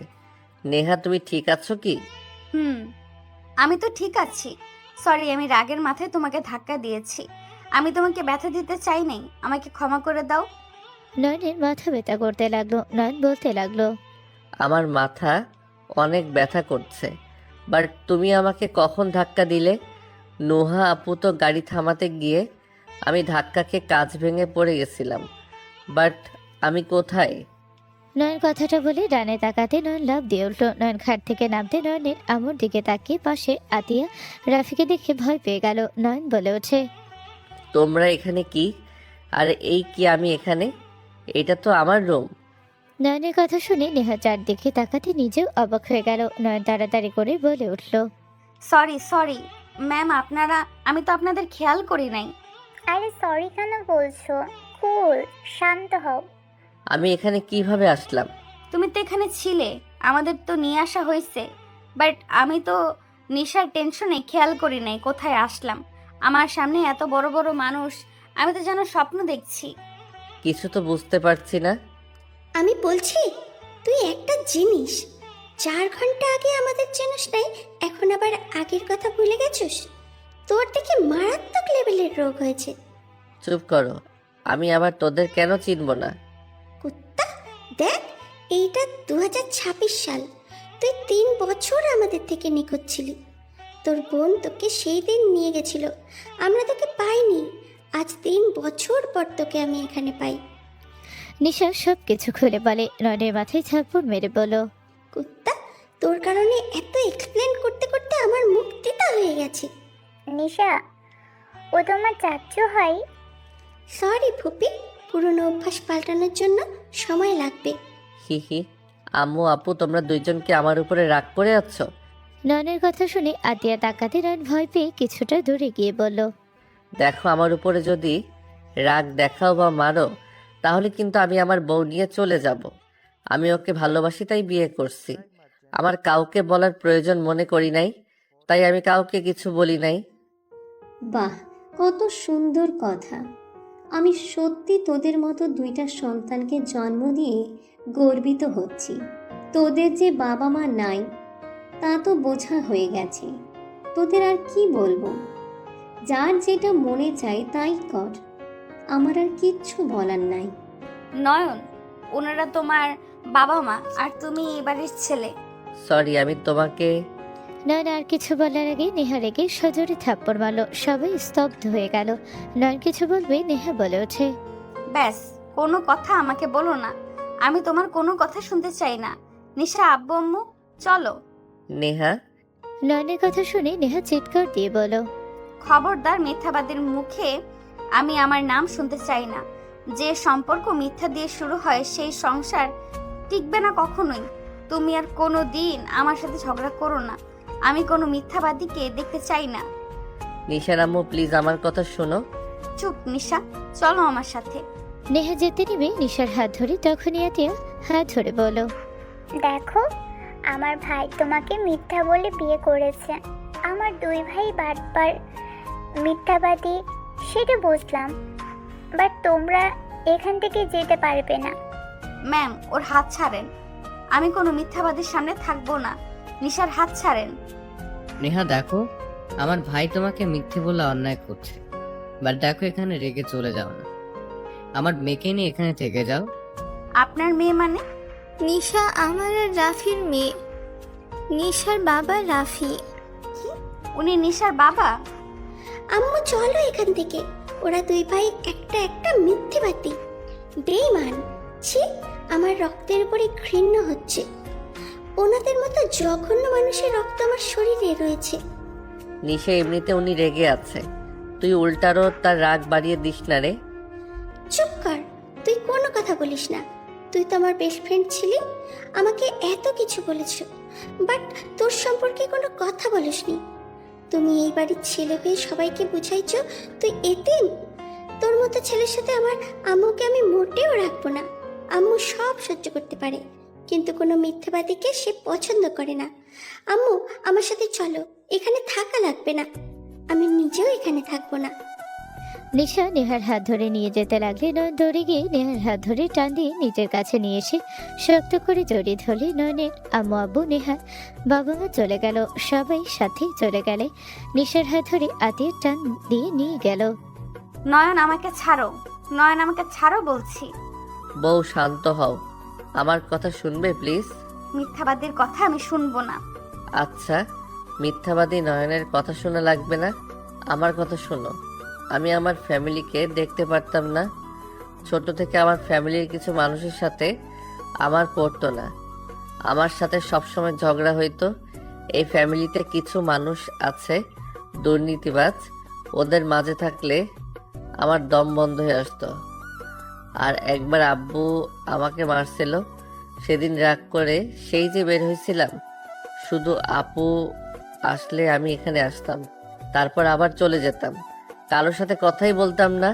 নেহা তুমি ঠিক আছো কি? আমি তো ঠিক আছি। সরি, আমি রাগের মাথায় তোমাকে ধাক্কা দিয়েছি। আমি তোমাকে ব্যথা দিতে চাই নাই, আমাকে ক্ষমা করে দাও। নয়নের মাথা ব্যথা করতে লাগলো। নয়ন বলতে লাগলো, আমার মাথা অনেক ব্যথা করছে, বাট তুমি আমাকে কখন ধাক্কা দিলে? নুহা আপু তো গাড়ি থামাতে গিয়ে আমি ধাক্কা খেয়ে কাঁচ ভেঙে পড়ে গেছিলাম, বাট আমি কোথায়? নয়ন কথাটা বলে ডানে তাকাতে নয়ন লাফ দিয়ে উঠলো। নয়ন খাট থেকে নামতে নয়নের আমুর দিকে তাকিয়ে পাশে আতিয়া রাফিকে দেখে ভয় পেয়ে গেল। নয়ন বলে ওঠে, তোমরা এখানে কি? আর এই কি আমি এখানে? এটা তো আমার রুম। নয়নের কথা শুনে নেহা চারদিকে তাকাতে নিজেও অবাক হয়ে গেল। নয়ন তাড়াতাড়ি করে বলে উঠলো, সরি ম্যাম, আমি তো আপনাদের খেয়াল করি নাই। আরে সরি কেন বলছো? কুল, শান্ত হও। আমি এখানে কিভাবে আসলাম? তুমি তো এখানে ছিলে, আমাদের তো নিয়ে আসা হয়েছে, বাট আমি তো নিশার টেনশনে খেয়াল করি নাই কোথায় আসলাম। আমার সামনে এত বড় বড় মানুষ, আমি তো যেন স্বপ্ন দেখছি। কিছু তো বুঝতে পারছি না। আমি বলছি, তুই একটা জিনিস 4 ঘন্টা আগে আমাদের চেনস নাই, এখন আবার আগের কথা ভুলে গেছিস? তোর দেখে মারাত্মক লেভেলের রোগ হয়েছে। চুপ করো, আমি আবার তোদের কেন চিনব না? কুত্তা, দেখ, এইটা 2026 সাল। তুই 3 বছর আমাদের থেকে নিখোঁজ ছিলি। তোর বোন তোকে সেই দিন নিয়ে গেছিল, আমরা তোকে পাইনি। আজ 3 বছর পর তোকে আমি এখানে পাই। নিশা সব কিছু খুলে বলে। নয়নের মাথায় ঝাপড় মেরে বলল, কুত্তা, তোর কারণে এত এক্সপ্লেন করতে করতে আমার মুখ তিতা হয়ে গেছে। নিশা, ও তোমার চাচ্চু হয়? সরি ফুপি, পুরনো অভ্যাস পাল্টানোর জন্য সময় লাগবে। হি হি, আম্মু আপু তোমরা দুইজনকে আমার উপরে রাগ করে আছো? নয়নের কথা শুনে আতিয়া তাকাতে নয়ন ভয় পেয়ে কিছুটা দূরে গিয়ে বলল, দেখো, আমার উপরে যদি রাগ দেখাও বা মারো, তাহলে কিন্তু আমি আমার বউ নিয়ে চলে যাব। আমি ওকে ভালোবাসি, তাই বিয়ে করছি। আমার কাউকে বলার প্রয়োজন মনে করি নাই, তাই আমি কাউকে কিছু বলি নাই। বাহ, কত সুন্দর কথা। আমি সত্যি তোদের মতো 2টা সন্তানকে জন্ম দিয়ে গর্বিত হচ্ছি। তোদের যে বাবা মা নাই তা তো বোঝা হয়ে গেছে। তোদের আর কি বলবো? যার যেটা মনে চায় তাই কর, আমার আর কিচ্ছু বলার নাই। নয়ন, ওনারা তোমার বাবা মা আর তুমি এবারের ছেলে। সরি, আমি তোমাকে। নয়ন আর কিছু বলার আগে নেহা রেগে সজোরে থাপ্পড় মারল। সবাই স্তব্ধ হয়ে গেল। নয়ন কিছু বলবে, নেহা বলে ওঠে, ব্যাস, কোনো কথা আমাকে বলো না। আমি তোমার কোনো কথা শুনতে চাই না। নিশা, আব্বু আম্মু চলো। নেহা। নয়নের কথা শুনে নেহা চিৎকার দিয়ে বলল, খবরদার, মিথ্যাবাদীর মুখে আমি আমার নাম শুনতে চাই না। যে সম্পর্ক মিথ্যা দিয়ে শুরু হয় সেই সংসার টিকবে না কখনোই। তুমি আর কোনো দিন আমার সাথে ঝগড়া করো না। আমি কোনো মিথ্যাবাদীকে দেখতে চাই না। নিশার আম্মু প্লিজ আমার কথা শোনো। চুপ নিশা, চলো আমার সাথে। নেহা যেতে নিবে নিশার হাত ধরে, তখনই আতিয়া হাত ধরে বলল, দেখো, আমার ভাই তোমাকে মিথ্যা বলে বিয়ে করেছে। আমার 2 ভাই বারবার মিথ্যাবাদী, সেটা বুঝলাম, বাট তোমরা এখান থেকে যেতে পারবে না। ম্যাম, ওর হাত ছাড়েন। আমি কোনো মিথ্যাবাদীর সামনে থাকবো না। নিশার হাত ছাড়েন। নেহা দেখো, আমার ভাই তোমাকে মিথ্যে বলে অন্যায় করছে, বাট দেখো এখানে রেগে চলে যাও না। আমার মেয়েকে নিয়ে এখানে থেকে যাও। আপনার মেয়ে মানে? নিশা আমার আর রাফির মেয়ে। নিশার বাবা রাফি। উনি নিশার বাবা? আম্মু চলো এখান থেকে। ওরা 2 ভাই একটা মিথ্যেবাদী, বেঈমান। ছি, আমার রক্তের উপরে ঘৃণ্য হচ্ছে। ওনাদের মতো জঘন্য মানুষের রক্ত আমার শরীরে রয়েছে। নিশা, এমনিতে উনি রেগে আছে, তুই উল্টারও তার রাগ বাড়িয়ে দিস না রে। চুপ কর, তুই কোনো কথা বলিস না। তুই তো আমার বেস্ট ফ্রেন্ড ছিলি, আমাকে এত কিছু বলেছ, বাট তোর সম্পর্কে কোনো কথা বলিসনি। তুমি এই বাড়ির ছেলে হয়ে সবাইকে বুঝাইছ তুই এতিম। তোর মতো ছেলের সাথে আমার আম্মুকে আমি মোটেও রাখবো না। আম্মু সব সহ্য করতে পারে, কিন্তু কোনো মিথ্যাবাদীকে সে পছন্দ করে না। আম্মু, আমার সাথে চলো, এখানে থাকা লাগবে না, আমি নিজেও এখানে থাকবো না। নিশা নেহার হাত ধরে নিয়ে যেতে লাগলে নয়ন দৌড়ে গিয়ে নেহার হাত ধরে টান দিয়ে নিজের কাছে নিয়ে এসে শক্ত করে জড়িয়ে ধরলে নয়নের আম্মু আব্বু নেহা বাবা মা চলে গেল, সবাই সাথেই চলে গেলে নিশার হাত ধরে আতির টান দিয়ে নিয়ে গেল। নয়ন আমাকে ছাড়ো, নয়ন আমাকে ছাড়ো বলছি। বউ শান্ত হও, আমার কথা শুনবে প্লিজ? মিথ্যাবাদীর কথা আমি শুনবো না। আচ্ছা, মিথ্যাবাদী নয়নের কথা শোনা লাগবে না, আমার কথা শোনো। আমি আমার ফ্যামিলিকে দেখতে পারতাম না। ছোট থেকে আমার ফ্যামিলির কিছু মানুষের সাথে আমার পড়তো না, আমার সাথে সবসময় ঝগড়া হইতো। এই ফ্যামিলিতে কিছু মানুষ আছে দুর্নীতিবাজ, ওদের মাঝে থাকলে আমার দম বন্ধ হয়ে আসতো। আর একবার আব্বু আমাকে মারছিল, সেদিন রাগ করে সেই যে বের হয়েছিলাম, শুধু আপু আসলে আমি এখানে আসতাম, তারপর আবার চলে যেতাম। কারোর সাথে কথাই বলতাম না।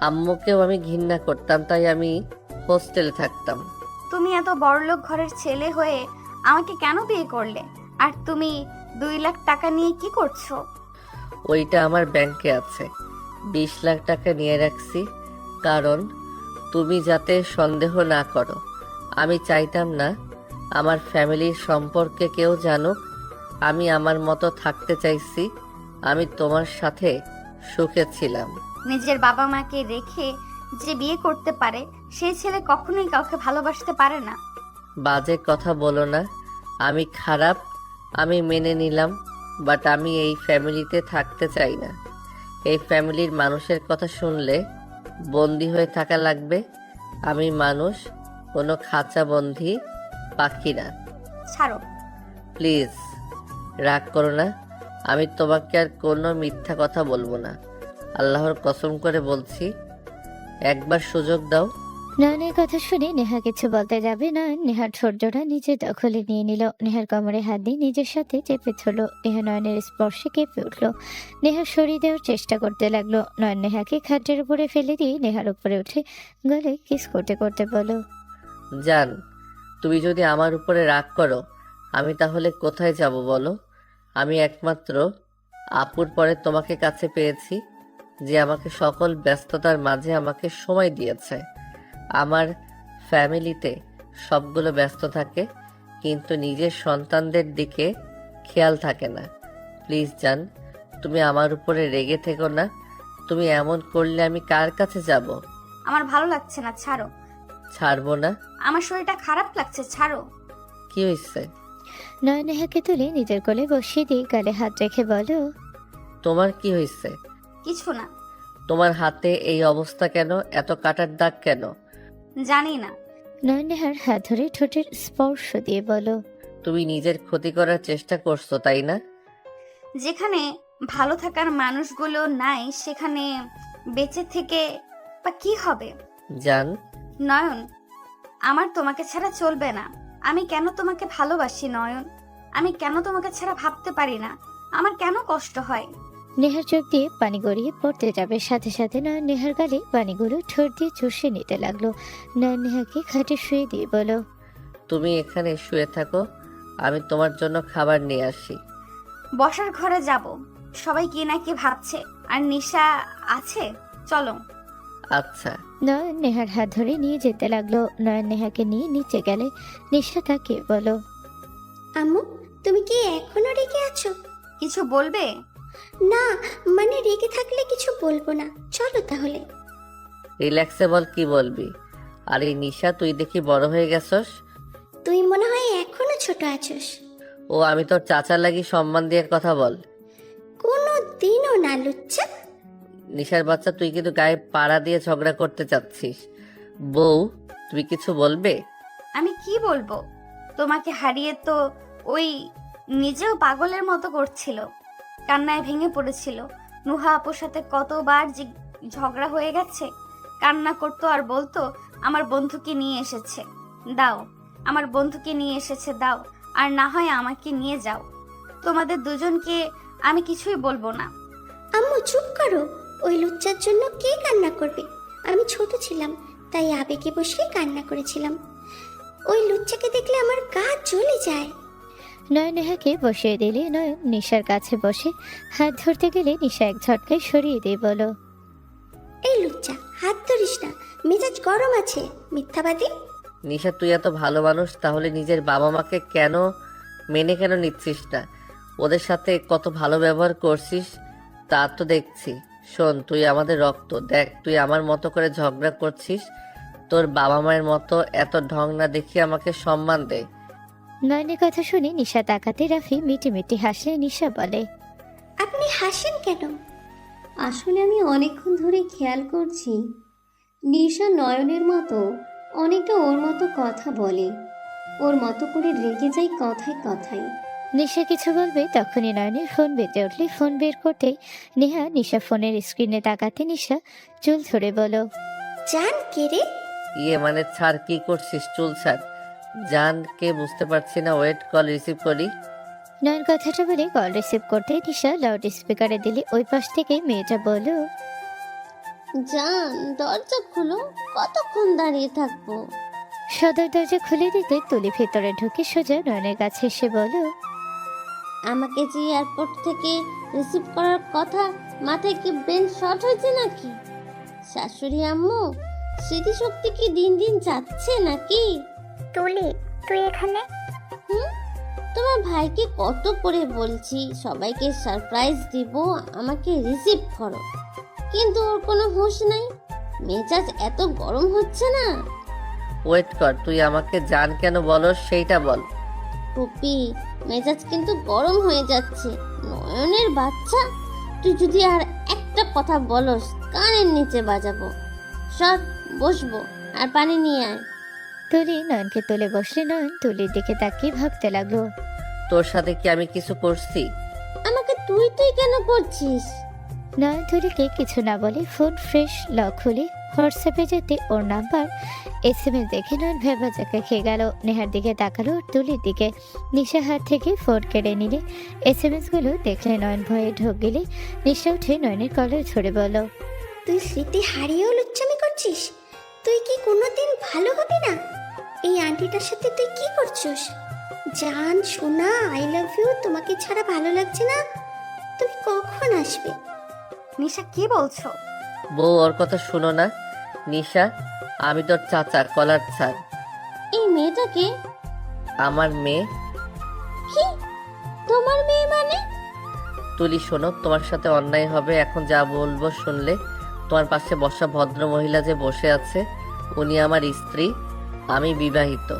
আম্মুকেও আমি ঘৃণা করতাম, তাই আমি হোস্টেলে থাকতাম। তুমি এত বড়লোক ঘরের ছেলে হয়ে আমাকে কেন বিয়ে করলে? আর তুমি 2 লাখ টাকা নিয়ে কি করছো? ওইটা আমার ব্যাংকে আছে, 20 লাখ টাকা নিয়ে রাখছি, কারণ তুমি যাতে সন্দেহ না করো। আমি চাইতাম না আমার ফ্যামিলির সম্পর্কে কেউ জানুক। আমি আমার মতো থাকতে চাইছি। আমি তোমার সাথে সুখে ছিলাম। নিজের বাবা মাকে রেখে যে বিয়ে করতে পারে সেই ছেলে কখনোই কাউকে ভালোবাসতে পারে না। বাজে কথা বলো না। আমি খারাপ, আমি মেনে নিলাম, বাট আমি এই ফ্যামিলিতে থাকতে চাই না। এই ফ্যামিলির মানুষের কথা শুনলে বন্দি হয়ে থাকা লাগবে। আমি মানুষ, কোনো খাঁচা বন্দি পাখি না। ছাড়ো প্লিজ, রাগ করো না। আমি তোমাকে আর কোনো মিথ্যা কথা বলবো না। আল্লাহর কসম করে বলছি, একবার সুযোগ দাও। নয়নের কথা শুনে নেহা কিছু বলতে যাবে, নয়ন নেহার ঠোঁটজোড়া নিজের দখলে নিয়ে নিল, নেহার কোমরে হাত দিয়ে নিজের সাথে চেপে ধরল। নেহা নয়নের স্পর্শে কেঁপে উঠল, নেহা সরিয়ে দেওয়ার চেষ্টা করতে লাগলো। নয়ন নেহাকে খাটের উপরে ফেলে দিয়ে নেহার উপরে উঠে গলে কিস করতে করতে বলো, জান, তুমি যদি আমার উপরে রাগ করো, আমি তাহলে কোথায় যাব বলো? আমি একমাত্র আপুর পরে তোমাকে কাছে পেয়েছি, যে আমাকে সকল ব্যস্ততার মাঝে আমাকে সময় দিয়েছে। আমার ফ্যামিলিতে সবগুলো ব্যস্ত থাকে, কিন্তু নিজের সন্তানদের দিকে খেয়াল থাকে না। প্লিজ জান, তুমি আমার উপরে রেগে থেকো না। তুমি এমন করলে আমি কার কাছে যাব? আমার ভালো লাগছে না, ছাড়ো। ছাড়বো না। আমার শরীরটা খারাপ লাগছে, ছাড়ো। কি হয়েছে? নয়ন নেহাকে তুলে নিজের কোলে বসিয়ে দিয়ে গালে হাত রেখে বলো, তোমার কি হয়েছে? কিছু না। তোমার হাতে এই অবস্থা কেন? এত কাটার দাগ কেন? জানি না। নয়ন নেহার হাত ধরে ঠোঁটের স্পর্শ দিয়ে বলো, তুমি নিজের ক্ষতি করার চেষ্টা করছো, তাই না? যেখানে ভালো থাকার মানুষগুলো নাই, সেখানে বেঁচে থেকে বা কি হবে? জান, নয়ন, আমার তোমাকে ছাড়া চলবে না। আমি কেন তোমাকে ভালোবাসি নয়ন? আমি কেন তোমাকে ছাড়া ভাবতে পারি না? আমার কেন কষ্ট হয়? নেহার চোখ দিয়ে পানি গড়িয়ে পড়তে যাবে, সাথে সাথে নয়ন নেহার গালে পানিগুলো ঠোঁট দিয়ে চুষে নিতে লাগলো। নয়ন নেহাকে খাটে শুয়ে দিয়ে বলো, তুমি এখানে শুয়ে থাকো, আমি তোমার জন্য খাবার নিয়ে আসি। বসার ঘরে যাব, সবাই কি না কি ভাবছে। আর নিশা আছে, চলো। আচ্ছা। নয়ন নেহার হাত ধরে নিয়ে যেতে লাগলো। নয়ন নেহাকে নিয়ে নিচে গেলে নিশা তাকে বলো, আম্মু, তুমি কি এখনো রেগে আছো? কিছু বলবে? না, মানে রেগে থাকলে কিছু বলবো না, চলো তাহলে। রিল্যাক্সে বল, কি বলবি? আর এই নিশা, তুই দেখি বড় হয়ে গেছস। তুই মনে হয় এখনো ছোট আছোস। ও, আমি তোর চাচার লাগি সম্মান দিয়ে কথা বল। কোনো দিনও না, লুচ্চা। নিশার বাচ্চা, তুই কিন্তু গায়ে পাড়া দিয়ে ঝগড়া করতে চাচ্ছিস। বউ, তুমি কিছু বলবে? আমি কি বলবো? তোমাকে হারিয়ে তো ওই নিজেও পাগলের মতো করছিল, কান্নায় ভেঙে পড়েছিল। নুহা আপুর সাথে কতবার ঝগড়া হয়ে গেছে, কান্না করতো আর বলতো আমার বন্ধুকে নিয়ে এসেছে, দাও, আমার বন্ধুকে নিয়ে এসেছে, দাও, আর না হয় আমাকে নিয়ে যাও। তোমাদের দুজনকে আমি কিছুই বলবো না। আম্মু চুপ করো, ওই লুচ্চার জন্য কে কান্না করবে? আমি ছোট ছিলাম, তাই আবেগে বসে কান্না করেছিলাম। ওই লুচ্চাকে দেখলে আমার গা জ্বলে যায়। নয়ন নেহাকে বসিয়ে দিলে নয়ন নিশার কাছে বসে হাত ধরতে গেলে নিশা এক ঝটকায় সরিয়ে দিয়ে বলো, এই লুচ্চা, হাত ধরিস না, মেজাজ গরম আছে, মিথ্যাবাদী। নিশা, তুই এত ভালো মানুষ, তাহলে নিজের বাবা মাকে কেন কেন নিচ্ছিস না? ওদের সাথে কত ভালো ব্যবহার করছিস তা তো দেখছি। শোন, তুই আমাদের রক্ত, দেখ তুই আমার মতো করে ঝগড়া করছিস, তোর বাবা মায়ের মতো এত ঢং না দেখিয়ে আমাকে সম্মান দে। নয়নের কথা শুনে নিশা তাকাতে রাফি মিটি মিটি হাসলে নিশা বলে, আপনি হাসেন কেন? আসলে আমি অনেকক্ষণ ধরে খেয়াল করছি নিশা নয়নের মতো অনেকটা ওর মতো কথা বলে, ওর মতো করে রেগে যায় কথায় কথায়। নিশা কিছু বলবে তখনই নয়নের ফোন বেজে উঠলে ফোন বের করতে নেহা নিশা ফোনের স্ক্রিনে তাকাতে নিশা চুল ধরে বলো, জান কে রে? মানে ছাড়, কি করছিস? চুল ছাড়। জান কে বুঝতে পারছি না, ওয়েট, কল রিসিভ করি। নয়ন কথাটা বলে কল রিসিভ করতে নিশা লাউড স্পিকারে দিলে ওই পাশ থেকে মেয়েটা বলল, জান দরজা খুলো, কতক্ষণ দাঁড়িয়ে থাকবো? সদর দরজা খুলে দিতে তুলি ভেতরে ঢুকে সোজা নয়নের কাছে এসে বলো, আমাকে যে এয়ারপোর্ট থেকে রিসিভ করার কথা, মাথায় কি ব্রেন শর্ট হয়েছে নাকি? শাশুড়ি আম্মু স্মৃতিশক্তি কি দিন দিন যাচ্ছে নাকি? তুলি, তুই এখানে? তোমার ভাইকে কত করে বলছি সবাইকে সারপ্রাইজ দিব, আমাকে রিসিভ করো, কিন্তু ওর কোনো হুঁশ নাই। মেজাজ এত গরম হচ্ছে না? ওয়েট কর, তুই আমাকে জান কেন বলো সেইটা বল। পুপি, মেজাজ কিন্তু গরম হয়ে যাচ্ছে। নয়নের বাচ্চা, তুই যদি আর একটা কথা বলস কানের নিচে বাজাবো। সব বসবো, আর পানি নিয়ে আয়। তুলি নয়নকে তুলে বসলে নয়ন তুলির দিকে তাকিয়ে ভাবতে লাগলো, তোর সাথে কি আমি কিছু করছি? আমাকে তুই তুই কেন করছিস? নয়ন তুলিকে কিছু না বলে ফোন ফ্রেশ লক খুলে হোয়াটসঅ্যাপে যেতে ওর নাম্বার SMS দেখে নয়ন ভেবাচাকা খেয়ে গেল। নেহার দিকে তাকালো ওর তুলির দিকে। নিশা হাত থেকে ফোন কেড়ে নিলে SMS গুলো দেখলে নয়ন ভয়ে ঢোক গেলে নিশা উঠে নয়নের কলার ধরে বলল, তুই স্মৃতি হারিয়েও লুচ্চামি করছিস? তুই কি কোনোদিন ভালো হবি না? এই আন্টিটার সাথে তুই কি করছিস? জান সোনা, আই লাভ ইউ, তোমাকে ছাড়া ভালো লাগছে না। তুমি কখন আসবে? নিশা কি বলছো? বউ, ওর কথা শুনো না। নিশা, আমি তোর চাচা, কলার ছাড়। এই মেয়েটাকে? আমার মেয়ে। কি? তোমার মেয়ে মানে? তুলি শোনো, তোমার সাথে অন্যায় হবে এখন যা বলবো শুনলে। তোমার পাশে বসা ভদ্র মহিলা যে বসে আছে উনি আমার স্ত্রী, আমি বিবাহিত।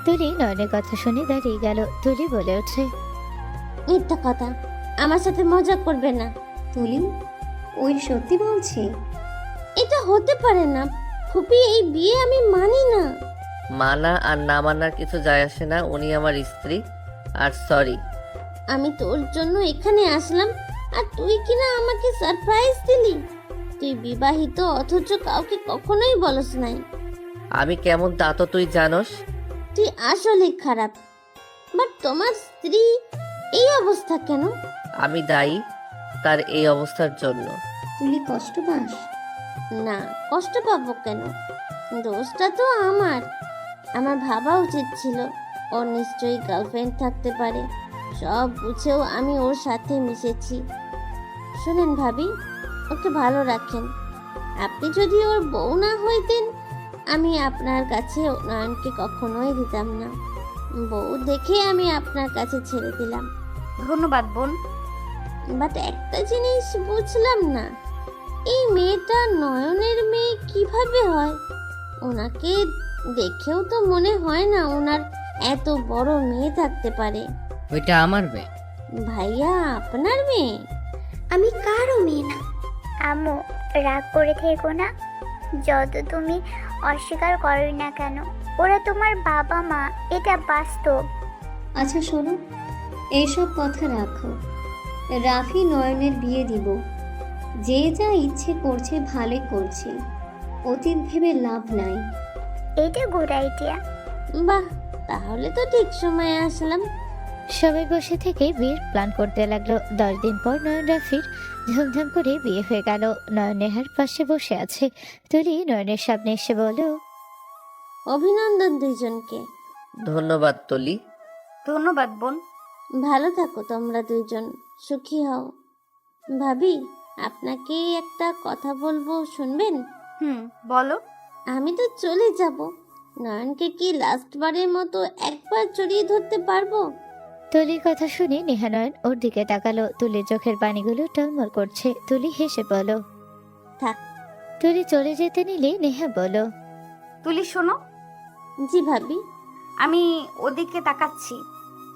তুলি নয়নের কথা শুনে দাঁড়িয়ে গেল। তুলি বলে ওঠে, মিথ্যা কথা, আমার সাথে মজা করবে না। তুলি, ওই সত্যি বলছে? এটা হতে পারে না ফুপি, এই বিয়ে আমি মানি না। মানা আর না মানার কিছু যায় আসে না, উনি আমার স্ত্রী। আর সরি, আমি তোর জন্য এখানে আসলাম আর তুই কিনা আমাকে সারপ্রাইজ দিলি। তুই বিবাহিত অথচ কাউকে কখনোই বলস নাই। আমি কেমন তা তো তুই জানোস। তুই আসলে খারাপ, বাট তোমার স্ত্রী এই অবস্থা কেন? আমি দায়ী তার এই অবস্থার জন্য। তুই কষ্ট পাস? না, কষ্ট পাবো কেন? দোষটা তো আমার ভাবা উচিত ছিল ওর নিশ্চয়ই গার্লফ্রেন্ড থাকতে পারে। সব বুঝেও আমি ওর সাথে মিশেছি। শুনেন ভাবি, ওকে ভালো রাখেন। আপনি যদি ওর বউ না হইতেন আমি আপনার কাছে নয়নকে কখনোই দিতাম না। বউ দেখে আমি আপনার কাছে ছেড়ে দিলাম। ধন্যবাদ বোন। বাট একটা জিনিস বুঝলাম না, এই মেয়েটা নয়নের মেয়ে কিভাবে হয়? ওনাকে দেখেও তো মনে হয় না ওনার এত বড় মেয়ে থাকতে পারে। ওইটা আমার মেয়ে। ভাইয়া, আপনার মেয়ে? আমি কারও মেয়ে না। আম্মু, রাগ করে থেকো না। যত তুমি অস্বীকার করোই না কেন, ওরা তোমার বাবা মা, এটা বাস্তব। আচ্ছা শোনো, এইসব কথা রাখো। রাফি নয়নের বিয়ে দিব, যে যা ইচ্ছে করছে ভালোই করছে। অতীত ভেবে লাভ নাই। এটা গুড আইডিয়া। বাহ, তাহলে তো ঠিক সময়ে আসলাম। সবাই বসে থেকে বিয়ের প্ল্যান করতে লাগলো। 10 দিন পর নয়ন রাফির ধুমধাম করে বিয়ে হয়ে গেল। নয়ন নেহার পাশে বসে আছে। তুলি নয়নের সামনে এসে বলল, অভিনন্দন দুইজনকে। ধন্যবাদ তলি। ধন্যবাদ বোন। ভালো থাকো তোমরা দুইজন, সুখী হও। ভাবি, আপনাকে একটা কথা বলবো, শুনবেন? বলো। আমি তো চলে যাব, নয়নকে কি লাস্ট বারের মতো একবার জড়িয়ে ধরতে পারবো? তুলির কথা শুনে নেহা নয়ন ওর দিকে তাকালো। তুলির চোখের পানিগুলো টলমল করছে। তুলি হেসে বলল, থাক। তুলি চলে যেতে নিলে নেহা বলল, তুলি শোনো। জি ভাবি। আমি ওদিকে তাকাচ্ছি।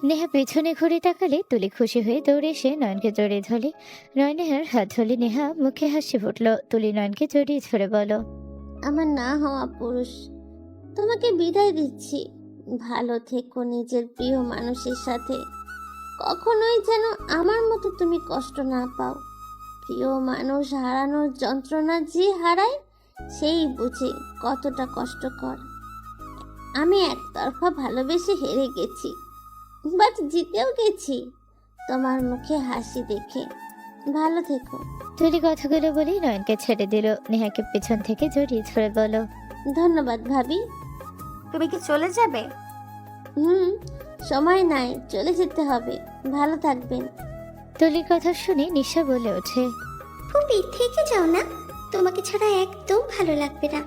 নেহা পেছনে ঘুরে তাকালে তুলি খুশি হয়ে দৌড়ে এসে নয়নকে জড়িয়ে ধরে। নয়ন নেহার হাত ধরলে নেহা মুখে হাসি ফুটলো। তুলি নয়নকে জড়িয়ে ধরে বলল, আমার না হওয়া পুরুষ, তোমাকে বিদায় দিচ্ছি। ভালো থেকো নিজের প্রিয় মানুষের সাথে। কখনোই যেন আমার মতো তুমি কষ্ট না পাও। প্রিয় মানুষ হারানোর যন্ত্রণা যে হারায় সেই বুঝে কতটা কষ্টকর। আমি একতরফা ভালোবেসে হেরে গেছি, বাট জিতেও গেছি তোমার মুখে হাসি দেখে। ভালো থেকো। তুলি কথাগুলো বলে নয়নকে ছেড়ে দিল। নেহাকে পেছন থেকে জড়িয়ে ধরে বলল, ধন্যবাদ ভাবি। তুমি কি চলে যাবে? সময় নাই, চলে যেতে হবে। ভালো থাকবেন। তুলির কথা শুনে নিশা বলে ওঠে, ফুপি থেকে যাও না, তোমাকে ছাড়া একদম ভালো লাগবে না।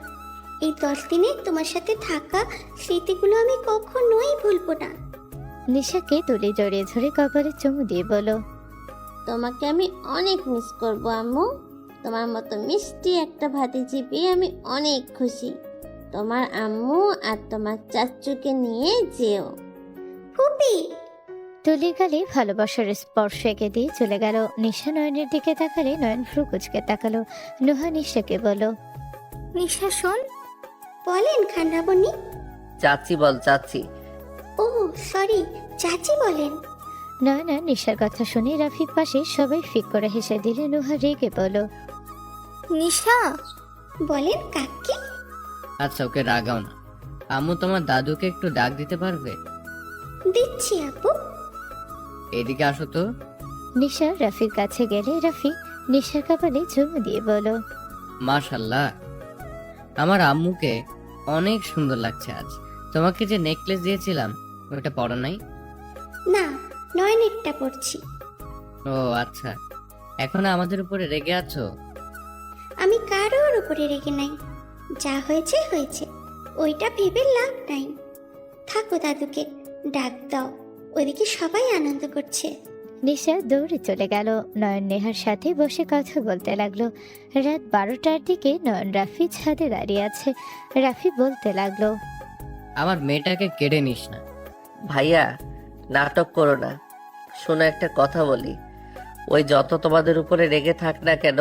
এই 10 দিনে তোমার সাথে থাকা স্মৃতিগুলো আমি কখনোই ভুলবো না। নিশাকে তুলি জড়িয়ে ধরে কপালে চুমু দিয়ে বলো, তোমাকে আমি অনেক মিস করব আম্মু। তোমার মতো মিষ্টি একটা ভাতিজি পেয়ে আমি অনেক খুশি। তোমার আম্মু আর তোমার চাচুকে নিয়ে যেও। ফুপি। তুলির গালে ভালোবাসার স্পর্শ এঁকে দিয়ে চলে গেল। নিশা নয়নের দিকে তাকালে নয়ন ভ্রু কুচকে তাকালো। নুহা নিশাকে বলো, নিশা শোন। বলেন খান্ডাবনি। চাচি বল চাচি। ও সরি, চাচি বলেন। নয়না নিশার কথা শুনে রাফির পাশে সবাই ফিক করে হেসে দিলে। নুহা রেগে বলো, নিশা। বলেন কাকি। আচ্ছা ওকে রাগাও না। আম্মু তোমার দাদুকে একটু ডাক দিতে পারবে? দিচ্ছি আপু। এদিকে আসো তো। নিশা রাফির কাছে গেলে রাফি নিশার কপালে চুমু দিয়ে বলো, মাশাল্লাহ, আমার আম্মুকে অনেক সুন্দর লাগছে আজ। তোমাকে যে নেকলেস দিয়েছিলাম ওটা পরো নাই? না, নয়নেরটা পড়ছি। ও আচ্ছা, এখন আমাদের উপরে রেগে আছো? আমি কারোর উপরে রেগে নাই, যা হয়েছে হয়েছে, ওইটা ভেবে লাভ নাই। থাকো, দাদুকে ডাক দাও, ওদিকে সবাই আনন্দ করছে। নিশা দৌড়ে চলে গেল। নয়ন নেহার সাথে বসে কথা বলতে লাগলো। রাত 12টার দিকে নয়ন রাফি ছাদে দাঁড়িয়ে আছে। রাফি বলতে লাগলো, আমার মেয়েটাকে কেড়ে নিস না। ভাইয়া নাটক করো না। শোনো একটা কথা বলি, ওই যত তোমাদের উপরে রেগে থাক না কেন,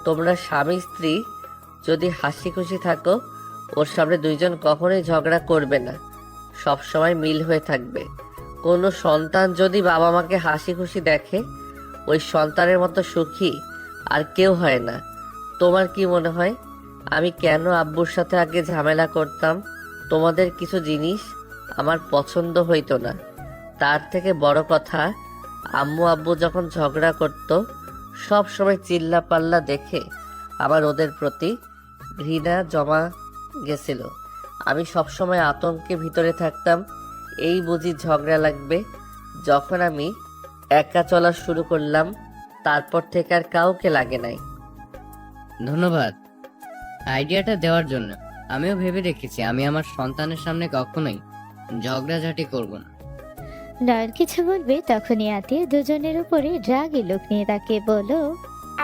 তোমরা স্বামী স্ত্রী যদি হাসি খুশি থাকো, ওর সামনে দুইজন কখনোই ঝগড়া করবে না, সব সময় মিল হয়ে থাকবে। কোনো সন্তান যদি বাবা মাকে হাসি খুশি দেখে, ওই সন্তানের মতো সুখী আর কেউ হয় না। তোমার কি মনে হয় আমি কেন আব্বুর সাথে আগে ঝামেলা করতাম? তোমাদের কিছু জিনিস আমার পছন্দ হইতো না। তার থেকে বড় কথা, আম্মু আব্বু যখন ঝগড়া করত, সব সময় চিল্লা পাল্লা দেখে আমার ওদের প্রতি ঘৃণা জমা গেছিল। আমি সব সময় আতঙ্কে ভিতরে থাকতাম, এই বুঝি ঝগড়া লাগবে। যখন আমি একা চলা শুরু করলাম, তারপর থেকে আর কাউকে লাগে নাই। ধন্যবাদ আইডিয়াটা দেওয়ার জন্য। আমিও ভেবে রেখেছি আমি আমার সন্তানের সামনে কখনোই ঝগড়াঝাটি করব না। নয়ন কিছু বলবে তখনই আতিয়া দুজনের উপরে রাগী লোক নিয়ে তাকে বলো,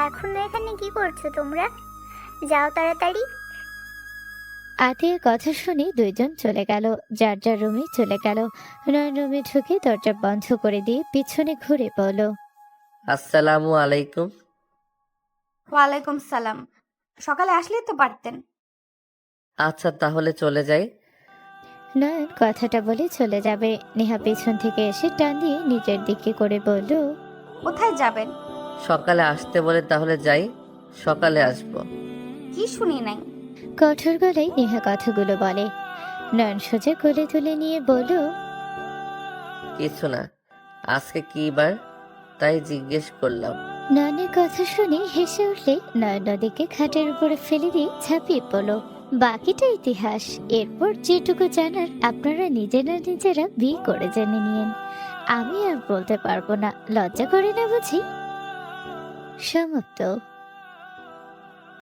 এখন এখানে কি করছো তোমরা? যাও তাড়াতাড়ি। আতিয়ার কথা শুনে দুইজন চলে গেল, যার যার রুমে চলে গেল। নয়ন রুমে ঢুকে দরজা বন্ধ করে দিয়ে পিছনে ঘুরে বলো, আসসালামু আলাইকুম। ওয়ালাইকুম সালাম। সকালে আসলেই তো পারতেন। আচ্ছা তাহলে চলে যাই। নয়ন কথাটা বলে চলে যাবে। নেহা পেছন থেকে এসে টান দিয়ে নিজের দিকে করে বলল, কোথায় যাবেন? সকালে আসতে বলে তাহলে যাই। সকালে আসবো। কি শুনি নাই। কঠোর গলায় নেহা কথাগুলো বলে। নয়ন সোজা কোলে তুলে নিয়ে বলল, কিছু না, আজকে কি বার তাই জিজ্ঞেস করলাম। নয়নের কথা শুনে হেসে উঠলে নয়ন নদীকে খাটের উপরে ফেলে দিয়ে ঝাঁপিয়ে পড়লো। বাকিটা ইতিহাস। এরপর যেটুকু জানার আপনারা নিজেরা বিয়ে করে জেনে নিয়েন। আমি আর বলতে পারবো না, লজ্জা করে না বুঝি? সমাপ্ত।